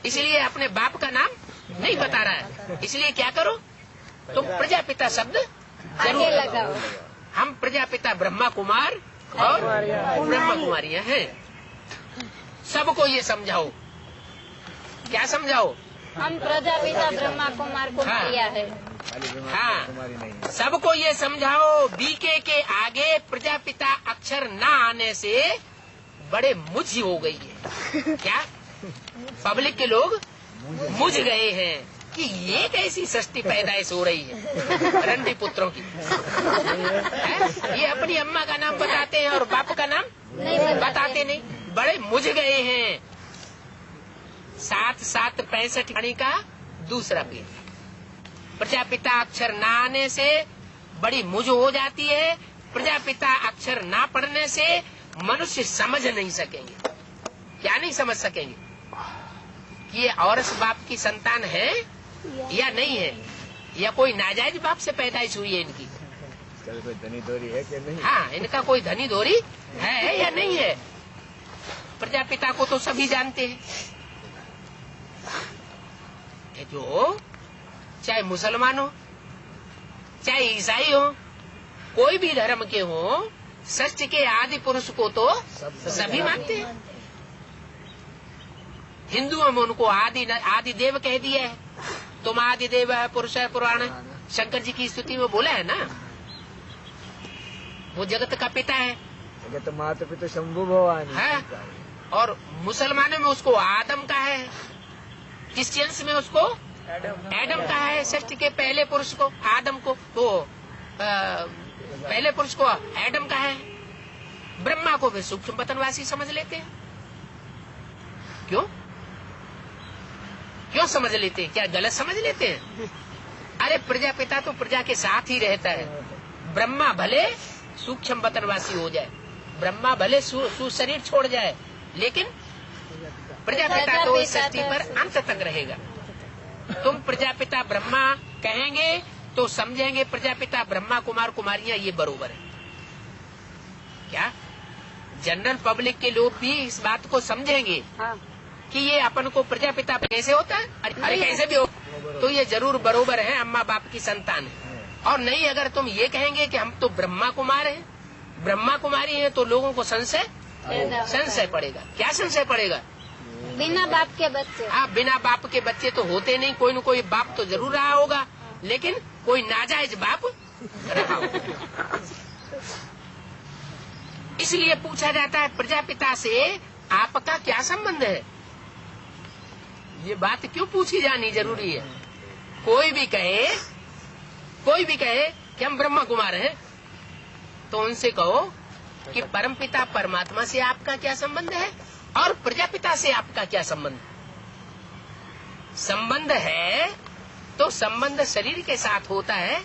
इसलिए अपने बाप का नाम नहीं बता रहा है, इसलिए क्या करो, तुम प्रजापिता शब्द जरूर लगाओ। हम प्रजापिता ब्रह्मा कुमार और ब्रह्मा कुमारियां हैं। सबको ये समझाओ। क्या समझाओ? हम प्रजापिता ब्रह्मा कुमार कुमारियां है। हाँ, सबको ये समझाओ, बीके के आगे प्रजापिता अक्षर न आने से बड़े मुझ हो गई है। क्या? पब्लिक के लोग मुझ गए हैं कि ये कैसी सस्ती पैदाइश हो रही है रंडी पुत्रों की। ये अपनी अम्मा का नाम बताते हैं और बाप का नाम नहीं बताते नहीं, बड़े मुझ गए हैं। 7-7-65 खानी का दूसरा पेज। प्रजापिता अक्षर न आने से बड़ी मुझ हो जाती है। प्रजापिता अक्षर ना पढ़ने से मनुष्य समझ नहीं सकेंगे। क्या नहीं समझ सकेंगे? कि ये औरस बाप की संतान है या नहीं है, या कोई नाजायज बाप से पैदाइश हुई है इनकी। कोई धनी दोरी है कि नहीं? हाँ, इनका कोई धनी दोरी है या नहीं है। प्रजापिता को तो सभी जानते हैं। जो चाहे मुसलमान हो, चाहे ईसाई हो, कोई भी धर्म के हो, सृष्टि के आदि पुरुष को तो सभी मानते हैं। हिंदुओं में उनको आदि देव कह दिया है। तुम आदि देव है, पुरुष है, पुराण है। शंकर जी की स्तुति में बोला है ना, वो जगत का पिता है। तो माता पिता शंभु भगवान है। और मुसलमानों में उसको आदम का है, क्रिश्चियंस में उसको एडम का है। सृष्टि के पहले पुरुष को, आदम को, तो पहले पुरुष को एडम का है। ब्रह्मा को भी सूक्ष्म वतनवासी समझ लेते हैं। क्यों समझ लेते हैं? क्या गलत समझ लेते हैं? अरे प्रजापिता तो प्रजा के साथ ही रहता है। ब्रह्मा भले सूक्ष्म वतनवासी हो जाए, ब्रह्मा भले शरीर छोड़ जाए, लेकिन प्रजापिता तो इस सृष्टि पर अंत तक रहेगा। तुम प्रजापिता ब्रह्मा कहेंगे तो समझेंगे प्रजापिता ब्रह्मा कुमार कुमारियां ये बरोबर है। क्या जनरल पब्लिक के लोग भी इस बात को समझेंगे कि ये अपन को प्रजापिता कैसे होता है? अरे कैसे भी हो, तो ये जरूर बरोबर है, अम्मा बाप की संतान है। और नहीं, अगर तुम ये कहेंगे कि हम तो ब्रह्मा कुमार हैं, ब्रह्मा कुमारी हैं, तो लोगों को संशय पड़ेगा। क्या संशय पड़ेगा? बिना बाप के बच्चे। हाँ, बिना बाप के बच्चे तो होते नहीं। कोई न कोई बाप तो जरूर रहा होगा, लेकिन कोई नाजायज बाप रहा होगा। इसलिए पूछा जाता है प्रजापिता से आपका क्या संबंध है। ये बात क्यों पूछी जानी जरूरी है। कोई भी कहे कि हम ब्रह्मा कुमार हैं, तो उनसे कहो कि परमपिता परमात्मा से आपका क्या संबंध है और प्रजापिता से आपका क्या संबंध। संबंध है तो संबंध शरीर के साथ होता है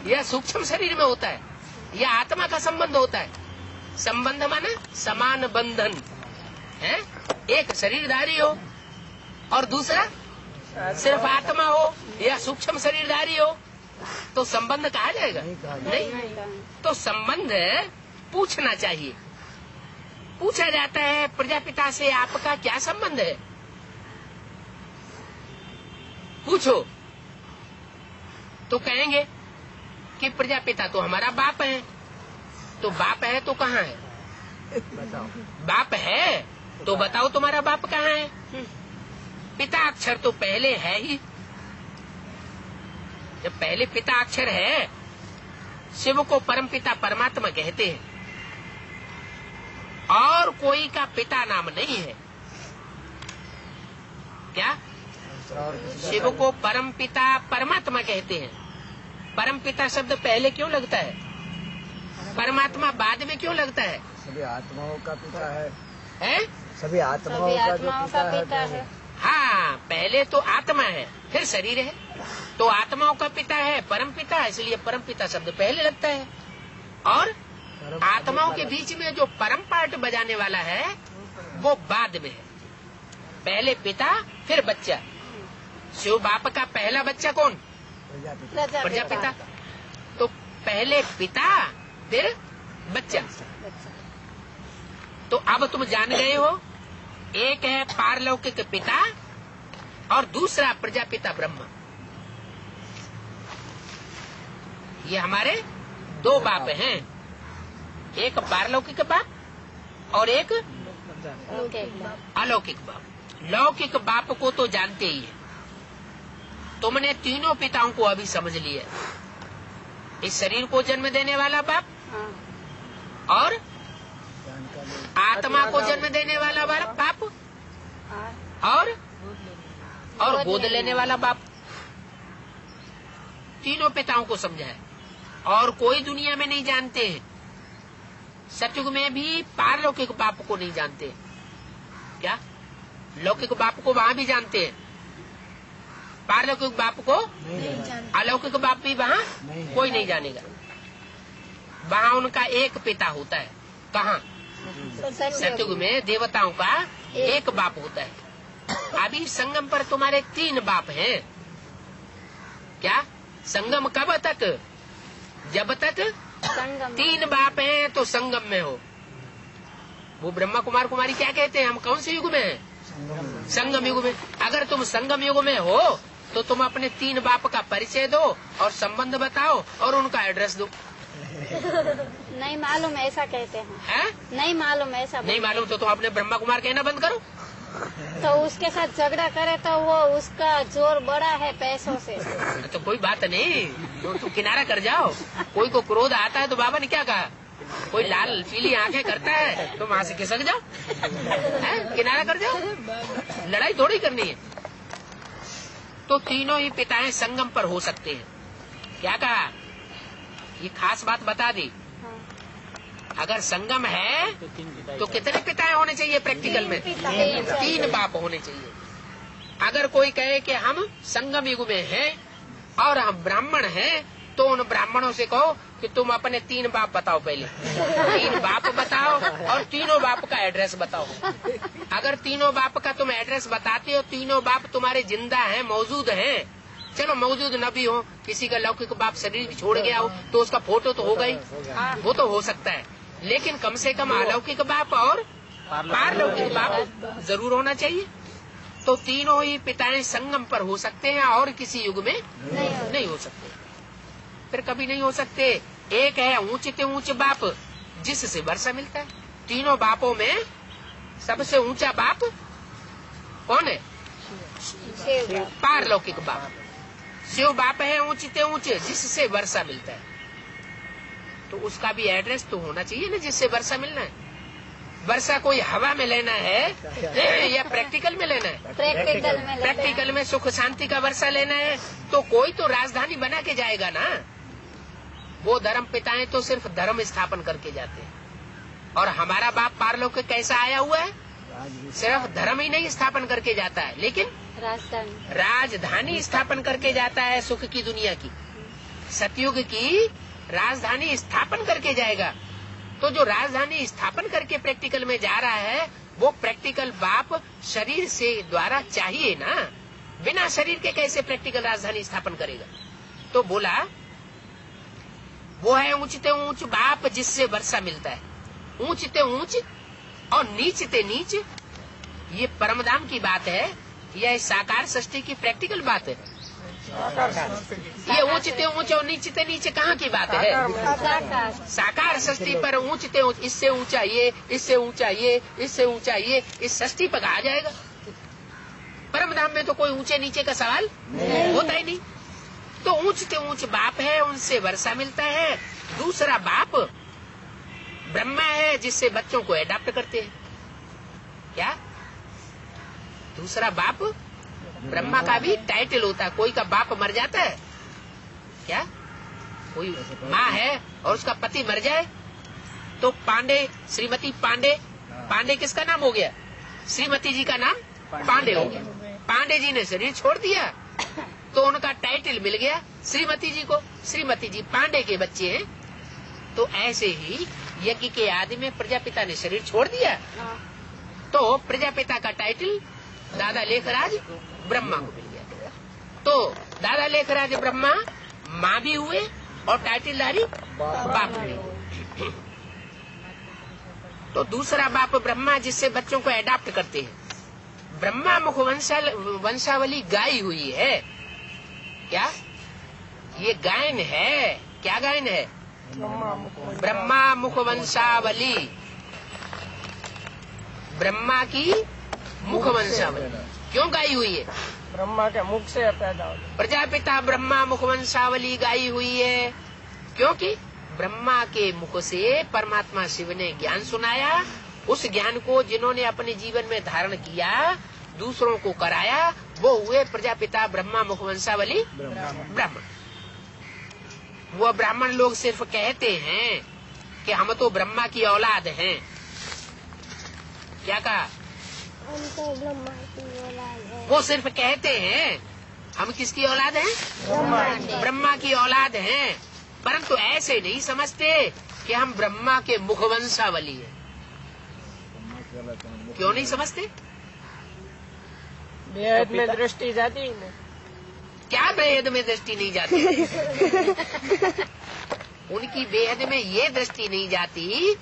या सूक्ष्म शरीर में होता है या आत्मा का संबंध होता है। संबंध माने समान बंधन है। एक शरीरधारी हो और दूसरा सिर्फ आत्मा हो या सूक्ष्म शरीरधारी हो तो संबंध कहा जाएगा नहीं। तो संबंध पूछना चाहिए। पूछा जाता है प्रजापिता से आपका क्या संबंध है, पूछो तो कहेंगे कि प्रजापिता तो हमारा बाप है। तो बाप है तो कहाँ है, बाप है तो बताओ तुम्हारा बाप कहाँ है। पिता अक्षर तो पहले है ही। जब पहले पिता अक्षर है, शिव को परम पिता परमात्मा कहते हैं और कोई का पिता नाम नहीं है। क्या शिव को परम पिता परमात्मा कहते हैं। परम पिता शब्द पहले क्यों लगता है, परमात्मा बाद में क्यों लगता है। सभी आत्माओं का पिता है, हैं? सभी आत्माओं का जो पिता है। हाँ, पहले तो आत्मा है फिर शरीर है, तो आत्माओं का पिता है परम पिता, इसलिए परम पिता शब्द पहले लगता है। और आत्माओं के बीच में जो परम पार्ट बजाने वाला है वो बाद में है। पहले पिता फिर बच्चा। शिव बाप का पहला बच्चा कौन, प्रजापिता। तो पहले पिता फिर बच्चा। तो अब तुम जान गए हो, एक है पारलौकिक पिता और दूसरा प्रजापिता ब्रह्मा। ये हमारे दो बाप हैं, एक पारलौकिक बाप और एक अलौकिक बाप। लौकिक बाप को तो जानते ही है, तुमने तीनों पिताओं को अभी समझ लिया। इस शरीर को जन्म देने वाला बाप और आत्मा को जन्म देने वाला बाप और गोद लेने वाला बाप। तीनों पिताओं को समझा है और कोई दुनिया में नहीं जानते हैं। सतयुग में भी पारलौकिक बाप को नहीं जानते। क्या लौकिक बाप को वहाँ भी जानते हैं, पारलौकिक बाप को अलौकिक बाप भी वहाँ कोई नहीं जानेगा। वहाँ उनका एक पिता होता है। कहाँ, सतयुग में देवताओं का एक बाप होता है। अभी संगम पर तुम्हारे तीन बाप हैं। क्या संगम कब तक, जब तक तीन बाप हैं तो संगम में हो। वो ब्रह्मा कुमार कुमारी क्या कहते हैं, हम कौन से युग में हैं, संगम युग में। अगर तुम संगम युग में हो तो तुम अपने तीन बाप का परिचय दो और संबंध बताओ और उनका एड्रेस दो। नहीं मालूम ऐसा कहते हैं, नहीं मालूम ऐसा। नहीं मालूम तो तुम अपने ब्रह्मा कुमार कहना बंद करो। तो उसके साथ झगड़ा करे तो वो उसका जोर बड़ा है पैसों से। तो कोई बात नहीं, तो तुम किनारा कर जाओ। कोई को क्रोध आता है तो बाबा ने क्या कहा, कोई लाल पीली आंखें करता है तो वहां से खिसक जाओ, किनारा कर जाओ। लड़ाई थोड़ी करनी है। तो तीनों ही पिताएं संगम पर हो सकते हैं। क्या कहा, ये खास बात बता दी। अगर संगम है तो कितने पिताएं होने चाहिए प्रैक्टिकल में, तीन बाप होने चाहिए। अगर कोई कहे कि हम संगम युग में हैं और हम ब्राह्मण हैं, तो उन ब्राह्मणों से कहो कि तुम अपने तीन बाप बताओ, पहले तीन बाप बताओ और तीनों बाप का एड्रेस बताओ। अगर तीनों बाप का तुम एड्रेस बताते हो, तीनों बाप तुम्हारे जिंदा हैं, मौजूद हैं, चलो मौजूद न भी हो, किसी का लौकिक बाप शरीर छोड़ गया हो तो उसका फोटो तो होगा ही, वो तो हो सकता है, लेकिन कम से कम अलौकिक बाप और पारलौकिक बाप जरूर होना चाहिए। तो तीनों ही पिताएं संगम पर हो सकते हैं और किसी युग में नहीं हो सकते। फिर कभी नहीं हो सकते। एक है ऊंचे से ऊंचे बाप जिससे वर्षा मिलता है। तीनों बापों में सबसे ऊंचा बाप कौन है, पारलौकिक बाप। शिव बाप है ऊंचे से ऊंचे जिससे वर्षा मिलता है। तो उसका भी एड्रेस तो होना चाहिए ना जिससे वर्षा मिलना है। वर्षा कोई हवा में लेना है या प्रैक्टिकल में लेना है? प्रैक्टिकल में प्रैक्टिकल में सुख शांति का वर्षा लेना है तो कोई तो राजधानी बना के जाएगा ना। वो धर्म पिताएं तो सिर्फ धर्म स्थापन करके जाते हैं, और हमारा बाप पारलौकिक कैसा आया हुआ है? सिर्फ धर्म ही नहीं स्थापन करके जाता है, लेकिन राजधानी स्थापन करके जाता है सुख की दुनिया की, सतयुग की राजधानी स्थापन करके जाएगा। तो जो राजधानी स्थापन करके प्रैक्टिकल में जा रहा है वो प्रैक्टिकल बाप शरीर से द्वारा चाहिए ना, बिना शरीर के कैसे प्रैक्टिकल राजधानी स्थापन करेगा? तो बोला वो है ऊंचते ऊंच बाप जिससे वर्षा मिलता है। ऊंचते ऊंच और नीचते नीच ये परमधाम की बात है, यह साकार सृष्टि की प्रैक्टिकल बात है। ये ऊंचते ऊंच और नीचते नीचे कहाँ की बात है? साकार सृष्टि पर ऊंचते ऊंच, इससे ऊंचा ये, इससे ऊंचा ये, इससे ऊंचा ये, इस सृष्टि पर कहा जाएगा। परमधाम में तो कोई ऊंचे नीचे का सवाल होता ही नहीं। तो ऊंचते ऊंच बाप है, उनसे वर्षा मिलता है। दूसरा बाप ब्रह्मा है जिससे बच्चों को एडाप्ट करते हैं। क्या दूसरा बाप? ब्रह्मा का भी टाइटल होता है। कोई का बाप मर जाता है क्या? कोई माँ है और उसका पति मर जाए तो पांडे, श्रीमती पांडे, पांडे किसका नाम हो गया? श्रीमती जी का नाम पांडे हो गया। पांडे जी ने शरीर छोड़ दिया तो उनका टाइटल मिल गया श्रीमती जी को। श्रीमती जी पांडे के बच्चे हैं। तो ऐसे ही यज्ञ के आदि में प्रजापिता ने शरीर छोड़ दिया तो प्रजापिता का टाइटल दादा लेखराज ब्रह्मा को मिल गया। तो दादा लेखराज ब्रह्मा माँ भी हुए और टाइटलधारी बाप भी हुए। तो दूसरा बाप ब्रह्मा जिससे बच्चों को एडाप्ट करते हैं। ब्रह्मा मुख वंशावली गाई हुई है। क्या ये गायन है? क्या गायन है? ब्रह्मा मुख वंशावली, ब्रह्मा की मुख वंशावली क्यों गाई हुई है? ब्रह्मा के मुख से पैदा हो। प्रजापिता ब्रह्मा मुख वंशावली गाई हुई है क्योंकि ब्रह्मा के मुख से परमात्मा शिव ने ज्ञान सुनाया। उस ज्ञान को जिन्होंने अपने जीवन में धारण किया, दूसरों को कराया, वो हुए प्रजापिता ब्रह्मा मुख वंशावली ब्राह्मण। वो ब्राह्मण लोग सिर्फ कहते हैं कि हम तो ब्रह्मा की औलाद हैं। क्या कहा? हम तो ब्रह्मा की औलाद है। वो सिर्फ कहते हैं हम किसकी औलाद हैं? ब्रह्मा की औलाद हैं, परंतु ऐसे नहीं समझते कि हम ब्रह्मा के मुखवंशावली हैं। क्यों नहीं समझते? बेहद में दृष्टि जाती ही नहीं। क्या बेहद में दृष्टि नहीं जाती? उनकी बेहद में ये दृष्टि नहीं जाती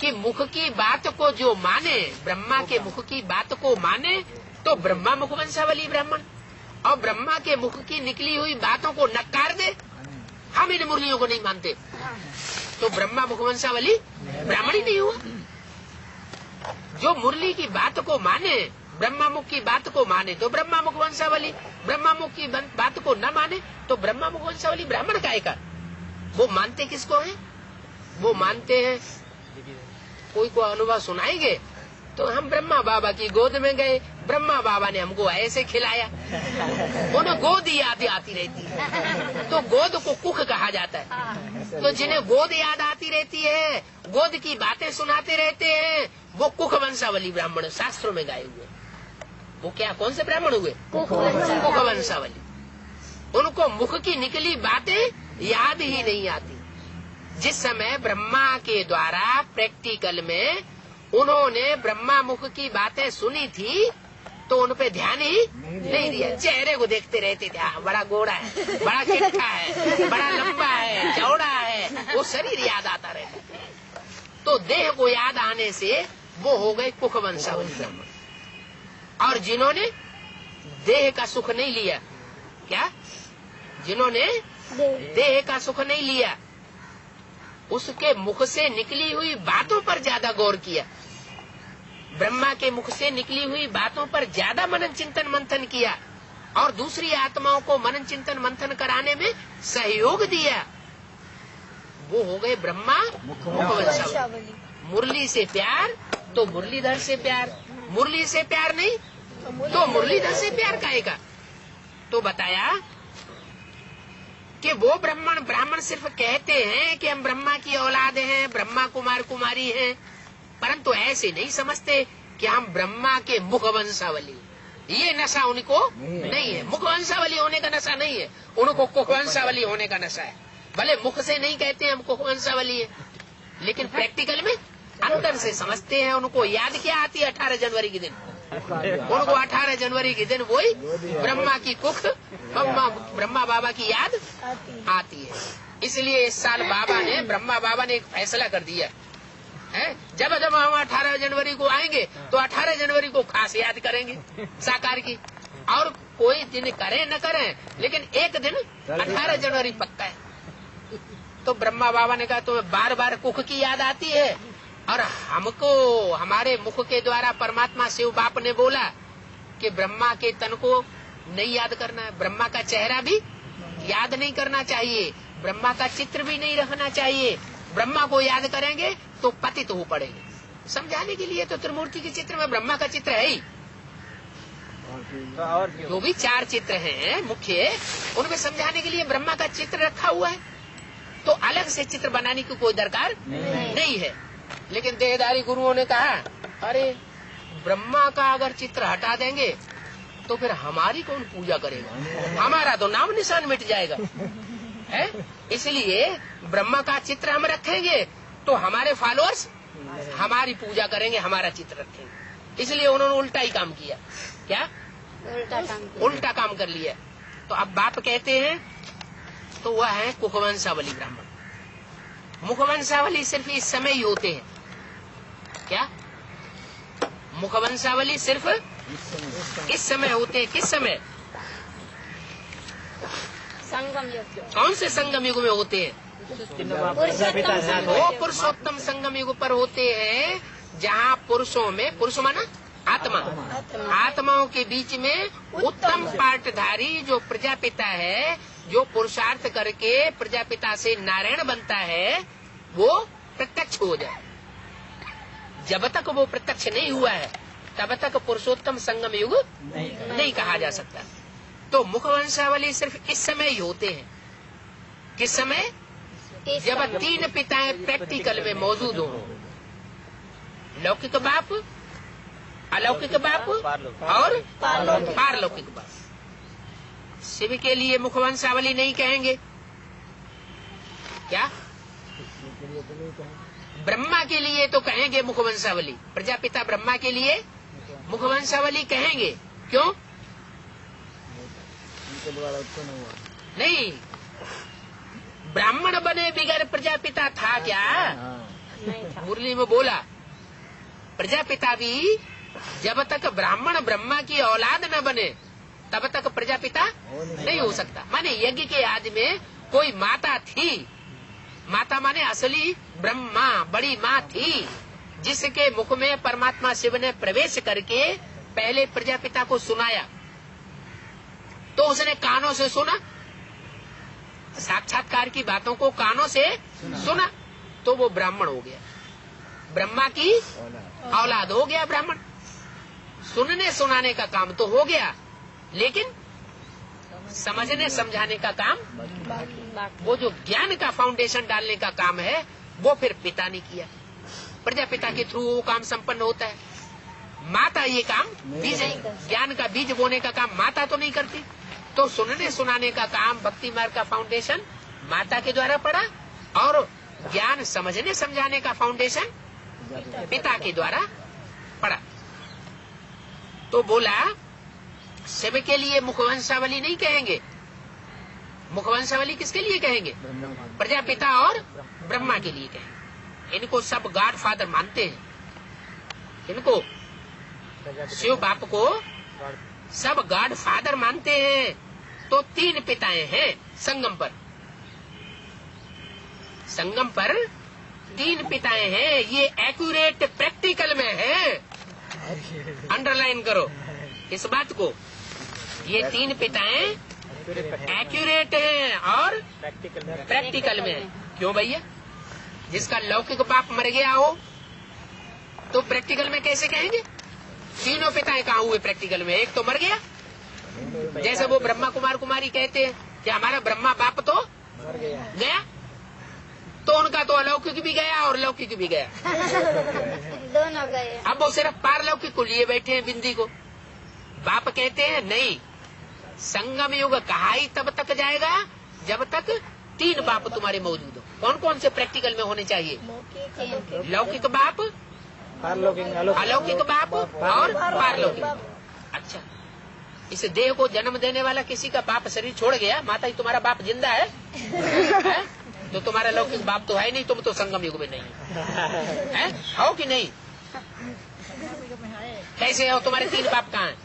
कि मुख की बात को जो माने, ब्रह्मा के मुख की बात को माने तो ब्रह्मा मुखवंशावली ब्राह्मण, और ब्रह्मा के मुख की निकली हुई बातों को नकार दे। हम इन मुरलियों को नहीं मानते तो ब्रह्मा मुखवंशावली ब्राह्मण ही नहीं हुआ। जो मुरली की बात को माने, ब्रह्मा मुख की बात को माने तो ब्रह्मा मुखवंशावली, ब्रह्मा मुख की बात को न माने तो ब्रह्मा मुखवंशावली ब्राह्मण काहे का? वो मानते किसको है? वो मानते हैं, कोई को अनुभव सुनाएंगे तो हम ब्रह्मा बाबा की गोद में गए, ब्रह्मा बाबा ने हमको ऐसे खिलाया। उन्हें गोद याद आती रहती है तो गोद को कुख कहा जाता है। तो जिन्हें गोद याद आती रहती है, गोद की बातें सुनाते रहते हैं, वो कुख वंशावली ब्राह्मण शास्त्रों में गाए हुए। वो क्या, कौन से ब्राह्मण हुए? कुख वंशावली। उनको मुख की निकली बातें याद ही नहीं आती। जिस समय ब्रह्मा के द्वारा प्रैक्टिकल में उन्होंने ब्रह्मा मुख की बातें सुनी थी तो उन पे ध्यान ही नहीं दिया। चेहरे को देखते रहते थे, बड़ा गोरा है, बड़ा चिट्ठा है, बड़ा लंबा है, चौड़ा है, वो शरीर याद आता रहता। तो देह को याद आने से वो हो गए कुख वंशावली ब्राह्मण। और जिन्होंने देह का सुख नहीं लिया, क्या, जिन्होंने देह का सुख नहीं लिया, उसके मुख से निकली हुई बातों पर ज्यादा गौर किया, ब्रह्मा के मुख से निकली हुई बातों पर ज्यादा मनन चिंतन मंथन किया और दूसरी आत्माओं को मनन चिंतन मंथन कराने में सहयोग दिया। वो हो गए ब्रह्मा मुखवंशावली। मुरली से प्यार तो मुरलीधर से प्यार, मुरली से प्यार नहीं तो मुरलीधर से प्यार काहेगा। तो बताया कि वो ब्राह्मण सिर्फ कहते हैं कि हम ब्रह्मा की औलाद हैं, ब्रह्मा कुमार कुमारी हैं, परंतु ऐसे नहीं समझते कि हम ब्रह्मा के मुखवंशावली। ये नशा उनको नहीं है, मुखवंशावली होने का नशा नहीं है, उनको कुखवंशावली होने का नशा है। भले मुख से नहीं कहते हम कुखवंशावली है, लेकिन प्रैक्टिकल में अंदर से समझते हैं। उनको याद क्या आती है 18 जनवरी के दिन? उनको 18 जनवरी के दिन वही ब्रह्मा की कुख, ब्रह्मा बाबा की याद आती है। इसलिए इस साल ब्रह्मा बाबा ने एक फैसला कर दिया है, जब हम 18 जनवरी को आएंगे तो 18 जनवरी को खास याद करेंगे साकार की। और कोई दिन करें न करें, लेकिन एक दिन 18 जनवरी पक्का है। तो ब्रह्मा बाबा ने कहा तुम्हें बार बार कुख की याद आती है, और हमको हमारे मुख के द्वारा परमात्मा शिव बाप ने बोला कि ब्रह्मा के तन को नहीं याद करना है, ब्रह्मा का चेहरा भी याद नहीं करना चाहिए, ब्रह्मा का चित्र भी नहीं रखना चाहिए। ब्रह्मा को याद करेंगे तो पतित हो पड़ेंगे। समझाने के लिए तो त्रिमूर्ति के चित्र में ब्रह्मा का चित्र है ही, जो भी 4 चित्र हैं मुख्य, उनमें समझाने के लिए ब्रह्मा का चित्र रखा हुआ है। तो अलग से चित्र बनाने की कोई दरकार नहीं है। लेकिन देहधारी गुरुओं ने कहा अरे ब्रह्मा का अगर चित्र हटा देंगे तो फिर हमारी कौन पूजा करेगा, हमारा तो नाम निशान मिट जाएगा है। इसलिए ब्रह्मा का चित्र हम रखेंगे तो हमारे फॉलोअर्स हमारी पूजा करेंगे, हमारा चित्र रखेंगे। इसलिए उन्होंने उल्टा ही काम किया। क्या उल्टा काम कर लिया। तो अब बाप कहते हैं तो वह है कुखवंशावली ब्राह्मण। मुखवंशावली सिर्फ इस समय ही होते हैं। क्या मुखवंशावली सिर्फ इस समय होते हैं? किस समय? संगम युग। कौन से संगम युग में होते हैं? वो पुरुषोत्तम संगम युग पर होते हैं, जहाँ पुरुषों में, पुरुष माना आत्माओं के बीच में उत्तम पाठधारी जो प्रजापिता है, जो पुरुषार्थ करके प्रजापिता से नारायण बनता है, वो प्रत्यक्ष हो जाए। जब तक वो प्रत्यक्ष नहीं हुआ है तब तक पुरुषोत्तम संगम युग नहीं कहा जा सकता। तो मुखवंशावली सिर्फ इस समय ही होते हैं। किस समय? जब 3 पिताएं प्रैक्टिकल में मौजूद हो, लौकिक बाप, अलौकिक बाप और पारलौकिक बाप। शिव के लिए मुखवंशावली नहीं कहेंगे। क्या? ब्रह्मा के लिए तो कहेंगे मुखवंशावली, प्रजापिता ब्रह्मा के लिए मुखवंशावली कहेंगे। क्यों? नहीं, ब्राह्मण बने बिगर प्रजापिता था क्या? मुरली में बोला प्रजापिता भी जब तक ब्राह्मण ब्रह्मा की औलाद न बने तब तक प्रजापिता नहीं हो सकता। माने यज्ञ के आदि में कोई माता थी, माता माने असली ब्रह्मा, बड़ी माँ थी, जिसके मुख में परमात्मा शिव ने प्रवेश करके पहले प्रजापिता को सुनाया। तो उसने कानों से सुना, साक्षात्कार की बातों को कानों से सुना, तो वो ब्राह्मण हो गया, ब्रह्मा की औलाद हो गया ब्राह्मण। सुनने सुनाने का काम तो हो गया, लेकिन समझने समझाने का काम, वो जो ज्ञान का फाउंडेशन डालने का काम है, वो फिर पिता ने किया। प्रजापिता के थ्रू वो काम संपन्न होता है। माता ये काम बीज, ज्ञान का बीज बोने का काम माता तो नहीं करती। तो सुनने सुनाने का काम, भक्ति मार्ग का फाउंडेशन माता के द्वारा पड़ा, और ज्ञान समझने समझाने का फाउंडेशन पिता के द्वारा पड़ा। तो बोला शिव के लिए मुखवंशावली नहीं कहेंगे। मुखवंशावली किसके लिए कहेंगे? प्रजापिता और ब्रह्मा के लिए कहेंगे। इनको सब गॉड फादर मानते हैं, इनको शिव बाप को सब गॉड फादर मानते हैं। तो 3 पिताएं हैं संगम पर। संगम पर 3 पिताएं हैं। ये एक्यूरेट प्रैक्टिकल में है, अंडरलाइन करो इस बात को। ये 3 पिताएं एक्यूरेट हैं और प्रैक्टिकल में है। क्यों भैया? जिसका लौकिक बाप मर गया हो तो प्रैक्टिकल में कैसे कहेंगे? तीनों पिताएं कहाँ हुए प्रैक्टिकल में? एक तो मर गया, जैसे वो ब्रह्मा कुमार कुमारी कहते हैं कि हमारा ब्रह्मा बाप तो मर गया, तो उनका तो अलौकिक भी गया और लौकिक भी गया। दोनों गए। अब वो सिर्फ पारलौकिक को लिए बैठे हैं, बिंदी को। बाप कहते हैं नहीं, संगम युग कहा ही तब तक जाएगा जब तक 3 बाप तुम्हारे मौजूद हो। कौन कौन से प्रैक्टिकल में होने चाहिए? लौकिक बाप, अलौकिक बाप और पारलौकिक। अच्छा, इस देह को जन्म देने वाला किसी का बाप शरीर छोड़ गया, माता ही तुम्हारा बाप जिंदा है, है? तो तुम्हारा लौकिक बाप तो है नहीं, तुम तो संगम युग में नहीं है, हो कि नहीं? कैसे हो? तुम्हारे 3 बाप कहाँ हैं?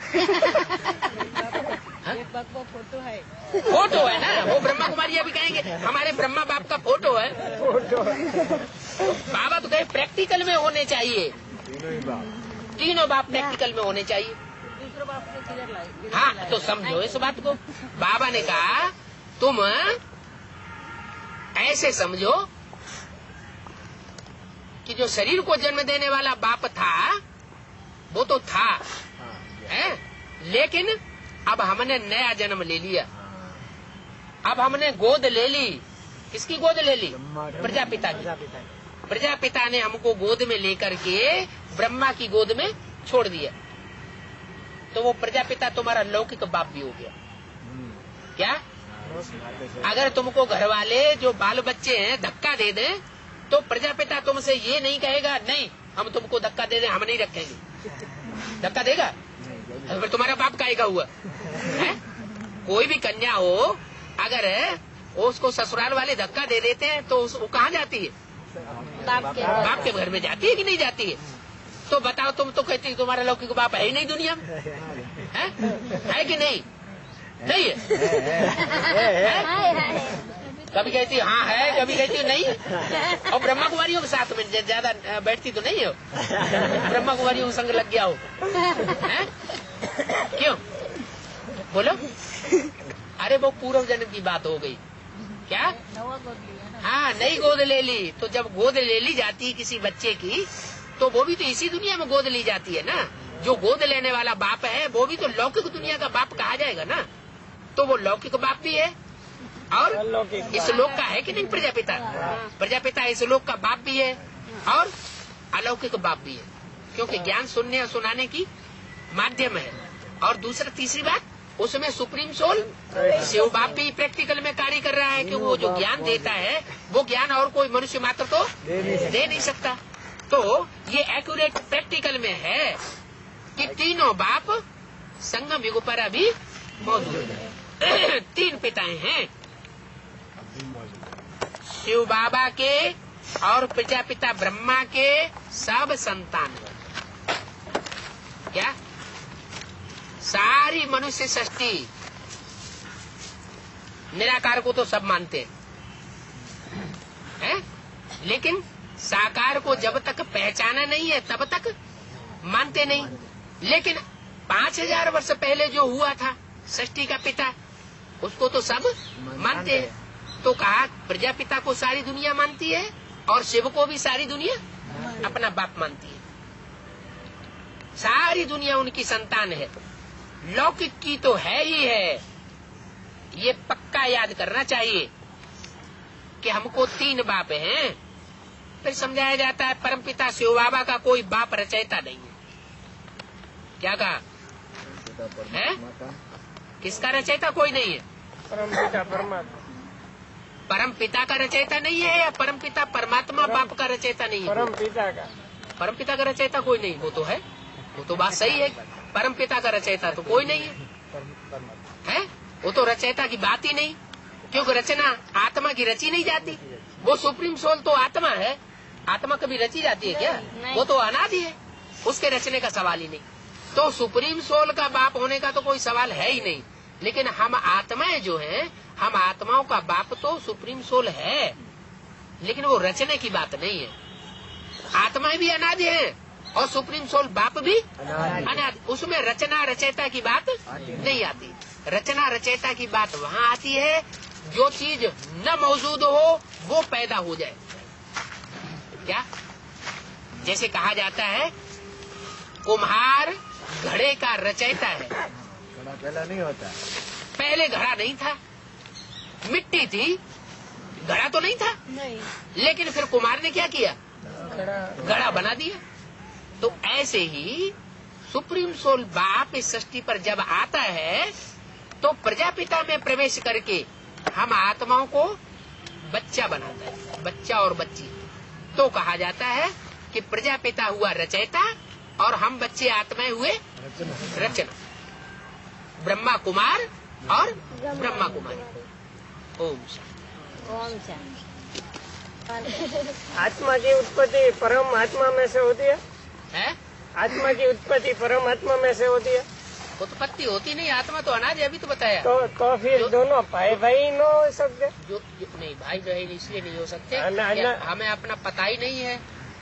फोटो है ना, वो ब्रह्मा कुमारी अभी कहेंगे हमारे ब्रह्मा बाप का फोटो है। बाबा तो कहे प्रैक्टिकल में होने चाहिए, तीनों बाप प्रैक्टिकल में होने चाहिए। हाँ, तो समझो इस बात को। बाबा ने कहा तुम ऐसे समझो कि जो शरीर को जन्म देने वाला बाप था वो तो था, है? लेकिन अब हमने नया जन्म ले लिया। अब हमने गोद ले ली। किसकी गोद ले ली? प्रजापिता की। प्रजापिता ने हमको गोद में लेकर के ब्रह्मा की गोद में छोड़ दिया। तो वो प्रजापिता तुम्हारा लौकिक बाप भी हो गया। क्या? अगर तुमको घर वाले जो बाल बच्चे हैं धक्का दे दें तो प्रजापिता तुमसे ये नहीं कहेगा नहीं हम तुमको धक्का दे दें, हम नहीं रखेंगे। धक्का देगा? फिर तुम्हारा बाप काहेगा हुआ है? कोई भी कन्या हो, अगर उसको ससुराल वाले धक्का दे देते हैं तो वो कहाँ जाती है? बाप के घर में जाती है कि नहीं जाती है? तो बताओ, तुम तो कहती तुम्हारा लौकिक बाप है ही नहीं दुनिया में, है कि नहीं? नहीं है? कभी कहती हाँ है, कभी कहती नहीं। और ब्रह्मा कुमारियों के साथ में ज्यादा बैठती तो नहीं हो, ब्रह्मा कुमारियों को संग लग गया हो, है? क्यों? बोलो। अरे वो पूर्व जन्म की बात हो गई। क्या? हाँ, नई गोद ले ली। तो जब गोद ले ली जाती है किसी बच्चे की तो वो भी तो इसी दुनिया में गोद ली जाती है ना। जो गोद लेने वाला बाप है वो भी तो लौकिक दुनिया का बाप कहा जाएगा ना। तो वो लौकिक बाप भी है और इस लोक का है कि नहीं? प्रजापिता, प्रजापिता इस लोक का बाप भी है और अलौकिक बाप भी है, क्योंकि ज्ञान सुनने और सुनाने की माध्यम है। और दूसरा तीसरी बात, उसमें सुप्रीम सोल शिव बाप भी प्रैक्टिकल में कार्य कर रहा है कि वो जो ज्ञान देता है वो ज्ञान और कोई मनुष्य मात्र तो दे नहीं सकता। तो ये एक्यूरेट प्रैक्टिकल में है कि तीनों बाप संगम युग पर अभी मौजूद है। 3 पिताएं हैं, शिव बाबा के और प्रजापिता ब्रह्मा के सब संतान हैं। क्या? सारी मनुष्य सृष्टि निराकार को तो सब मानते हैं, लेकिन साकार को जब तक पहचाना नहीं है तब तक मानते नहीं। लेकिन 5000 वर्ष पहले जो हुआ था सृष्टि का पिता, उसको तो सब मानते हैं। तो कहा प्रजापिता को सारी दुनिया मानती है और शिव को भी सारी दुनिया अपना बाप मानती है। सारी दुनिया उनकी संतान है। लौकिक की तो है ही है, ये पक्का याद करना चाहिए कि हमको 3 बाप हैं। फिर समझाया जाता है परमपिता शिव बाबा का कोई बाप रचयिता नहीं है। क्या कहा है? किसका रचयिता कोई नहीं है? परमपिता परमात्मा। परमपिता का रचयिता नहीं है या परमपिता परमात्मा बाप का रचयिता नहीं है? परमपिता का रचयिता कोई नहीं। वो तो है, वो तो बात सही है। परमपिता का रचयिता तो कोई नहीं है, वो तो रचयिता की बात ही नहीं, क्योंकि रचना आत्मा की रची नहीं जाती। वो सुप्रीम सोल तो आत्मा है, आत्मा कभी रची जाती है क्या? वो तो अनादि है, उसके रचने का सवाल ही नहीं। तो सुप्रीम सोल का बाप होने का तो कोई सवाल है ही नहीं। लेकिन हम आत्माएं जो हैं, हम आत्माओं का बाप तो सुप्रीम सोल है, लेकिन वो रचने की बात नहीं है। आत्माएं भी अनादि है और सुप्रीम सोल बाप भी अनादि। उसमें रचना रचयिता की बात नहीं आती। रचना रचयिता की बात वहाँ आती है जो चीज न मौजूद हो वो पैदा हो जाए। क्या? जैसे कहा जाता है कुम्हार घड़े का रचयिता है। घड़ा पहला नहीं होता। पहले घड़ा नहीं था, मिट्टी थी, घड़ा तो नहीं था। नहीं। लेकिन फिर कुम्हार ने क्या किया? घड़ा बना दिया। तो ऐसे ही सुप्रीम सोल बाप इस सृष्टि पर जब आता है तो प्रजापिता में प्रवेश करके हम आत्माओं को बच्चा बनाता है, बच्चा और बच्ची। तो कहा जाता है कि प्रजापिता हुआ रचयिता और हम बच्चे आत्माएं हुए रचना। ब्रह्मा कुमार और ब्रह्मा कुमारी। ओम शांति। आत्मा की उत्पत्ति परमात्मा में से होती है। आत्मा की उत्पत्ति परमात्मा में से होती है। उत्पत्ति होती नहीं, आत्मा तो अनादि, अभी तो बताया। तो फिर दोनों भाई भाई न हो सकते? जो नहीं, भाई बहन इसलिए नहीं हो सकते, हमें अपना पता ही नहीं है।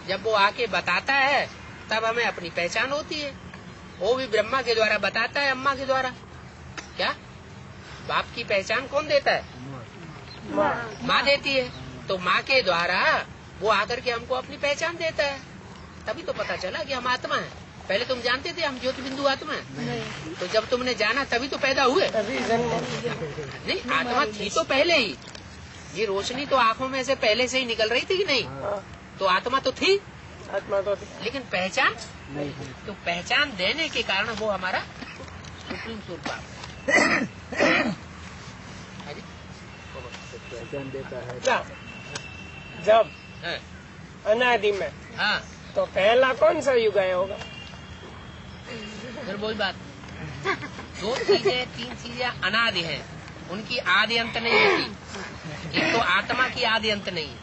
जब वो आके बताता है तब हमें अपनी पहचान होती है। वो भी ब्रह्मा के द्वारा बताता है, अम्मा के द्वारा। क्या बाप की पहचान कौन देता है? माँ देती है। तो माँ के द्वारा वो आकर के हमको अपनी पहचान देता है, तभी तो पता चला कि हम आत्मा हैं। पहले तुम जानते थे हम ज्योति बिंदु आत्मा है? तो जब तुमने जाना तभी तो पैदा हुए। नहीं, आत्मा थी तो पहले ही। ये रोशनी तो आंखों में से पहले से ही निकल रही थी कि नहीं? तो आत्मा तो थी, लेकिन पहचान नहीं। तो पहचान देने के कारण वो हमारा सुप्रीम सोल बाप पहचान देता है। जब अनादि में तो पहला कौन सा युग आया होगा? फिर वही बात, 2 चीजें 3 चीजें अनादि हैं, उनकी आदि अंत नहीं होती। एक तो आत्मा की आदि अंत नहीं है,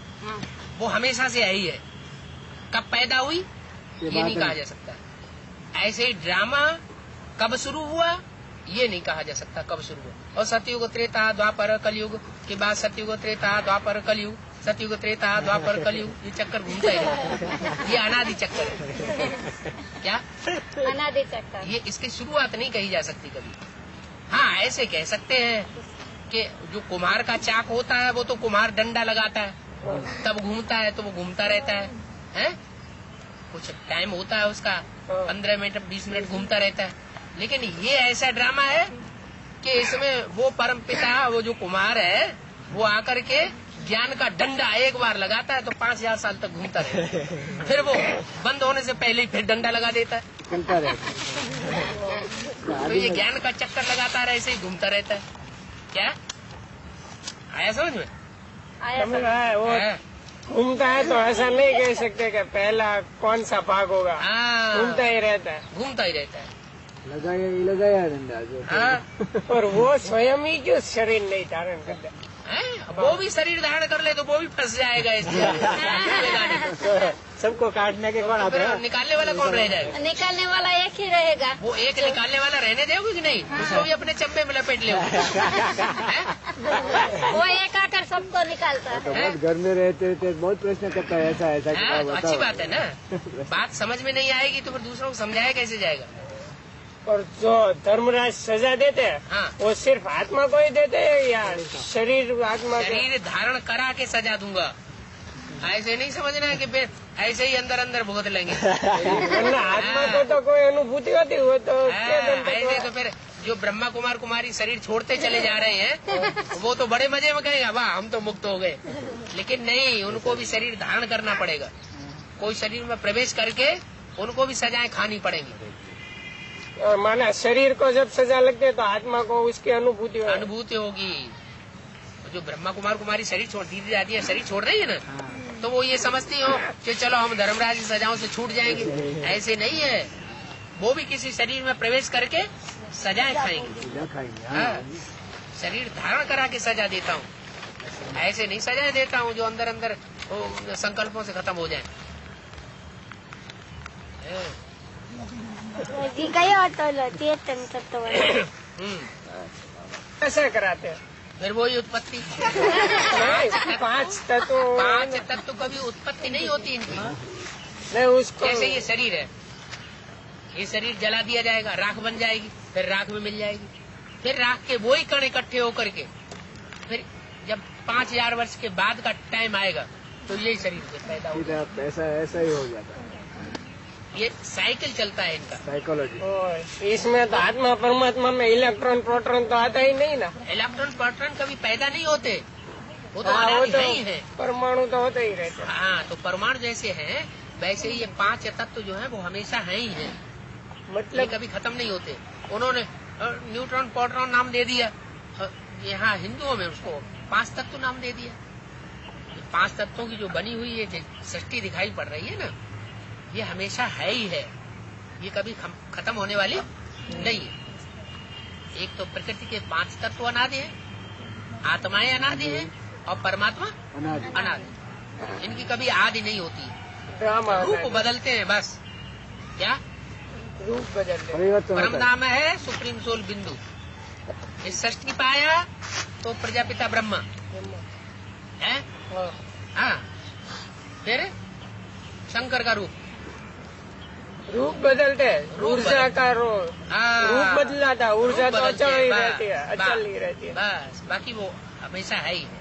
वो हमेशा से आई है। कब पैदा हुई ये नहीं कहा जा सकता। ऐसे ही ड्रामा कब शुरू हुआ ये नहीं कहा जा सकता कब शुरू हुआ। और सतयुग त्रेता द्वापर कलयुग के बाद सतयुग त्रेता द्वापर कलयुग, सतयुग त्रेता द्वापर कलयुग, ये चक्कर घूमता ही रहता। ये अनादि चक्कर है। क्या अनादि चक्कर? ये इसकी शुरुआत नहीं कही जा सकती कभी। हाँ, ऐसे कह सकते हैं कि जो कुम्हार का चाक होता है वो तो कुम्हार डंडा लगाता है, तब घूमता है तो वो घूमता रहता है? कुछ टाइम होता है उसका, 15 मिनट 20 मिनट घूमता रहता है। लेकिन ये ऐसा ड्रामा है कि इसमें वो परम पिता, वो जो कुमार है, वो आकर के ज्ञान का डंडा एक बार लगाता है तो 5000 साल तक घूमता रहता है। फिर वो बंद होने से पहले ही फिर डंडा लगा देता है। तो ये ज्ञान का चक्कर लगाता है, ऐसे ही घूमता रहता है। क्या आया समझ में? आया। वो घूमता है तो ऐसा नहीं कह सकते कि पहला कौन सा भाग होगा। घूमता ही रहता है। लगाया डंडा जो। और वो स्वयं ही क्यों शरीर नहीं धारण करता? वो भी शरीर धारण कर ले तो वो भी फंस जाएगा इसमें। सबको काटने के कौन आता है? निकालने वाला कौन रह जाएगा? निकालने वाला एक ही रहेगा। वो एक निकालने वाला रहने देगा कि नहीं? उसको भी अपने चंबे में लपेट ले। वो एक आकर सबको निकालता है। बहुत घर में रहते थे, बहुत प्रश्न करता है ऐसा तो अच्छी बात है ना। बात समझ में नहीं आएगी तो फिर दूसरों को समझाया कैसे जाएगा? और जो धर्मराज सजा देते हैं वो सिर्फ आत्मा को ही देते हैं या शरीर आत्मा? शरीर धारण करा के सजा दूंगा, ऐसे नहीं समझना है कि ऐसे ही अंदर अंदर भुगत लेंगे। आत्मा को तो कोई अनुभूति होती हो तो ऐसे तो फिर जो ब्रह्मा कुमार कुमारी शरीर छोड़ते चले जा रहे हैं वो तो बड़े मजे में कहेगा वाह हम तो मुक्त हो गए। लेकिन नहीं, उनको भी शरीर धारण करना पड़ेगा। कोई शरीर में प्रवेश करके उनको भी सजाएं खानी पड़ेंगी। और माना शरीर को जब सजा लगती है तो आत्मा को उसकी अनुभूति होगी। जो ब्रह्मा कुमार कुमारी शरीर छोड़ दी जाती है, शरीर छोड़ रही है ना, तो वो ये समझती हो कि चलो हम धर्मराज की सजाओं से छूट जाएंगे। ऐसे नहीं है, वो भी किसी शरीर में प्रवेश करके सजाएं खाएंगे। शरीर धारण करा के सजा देता हूँ, ऐसे नहीं सजाएं देता हूँ जो अंदर अंदर संकल्पों से खत्म हो जाए। कैसे कराते हैं? फिर वही उत्पत्ति। 5 तत्व कभी उत्पत्ति नहीं होती इनकी। नहीं, उसको जैसे ये शरीर है, ये शरीर जला दिया जाएगा, राख बन जाएगी, फिर राख में मिल जाएगी। फिर राख के वही कण इकट्ठे होकर के फिर जब 5000 वर्ष के बाद का टाइम आएगा तो यही शरीर से पैदा हो सीधा पैसा ऐसा ही हो जाता है। ये साइकिल चलता है इनका। साइकोलॉजी। और इसमें तो आत्मा परमात्मा में इलेक्ट्रॉन प्रोटॉन तो आता ही नहीं ना। इलेक्ट्रॉन प्रोटॉन कभी पैदा नहीं होते, वो तो हाँ, वो अनादि तो है ही है। परमाणु तो होते ही रहते हैं। हाँ, तो परमाणु जैसे हैं वैसे ही ये 5 तत्व जो है वो हमेशा है ही है, ये मतलब कभी खत्म नहीं होते। उन्होंने न्यूट्रॉन प्रोटॉन नाम दे दिया, यहाँ हिंदुओं में उसको 5 तत्व नाम दे दिया। 5 तत्वों की जो बनी हुई ये सृष्टि दिखाई पड़ रही है ना, ये हमेशा है ही है, ये कभी खत्म होने वाली नहीं है। एक तो प्रकृति के 5 तत्व अनादि है, आत्माएं अनादि है और परमात्मा अनादि। इनकी कभी आदि नहीं होती, ड्रामा रूप बदलते हैं बस। क्या रूप बदल रहे। परिवर्तन परम होता है। धाम है सुप्रीम सोल बिंदु। इस सृष्टि पाया तो प्रजापिता ब्रह्मा है। हाँ, फिर शंकर का रूप बदलते हैं, रूप ऊर्जा बदलते। का रूप हाँ, बदला था, ऊर्जा रूप तो बदलते अचल ही हैं, रहती है, बस, अचल ही रहती है। बस बाकी वो हमेशा है ही है।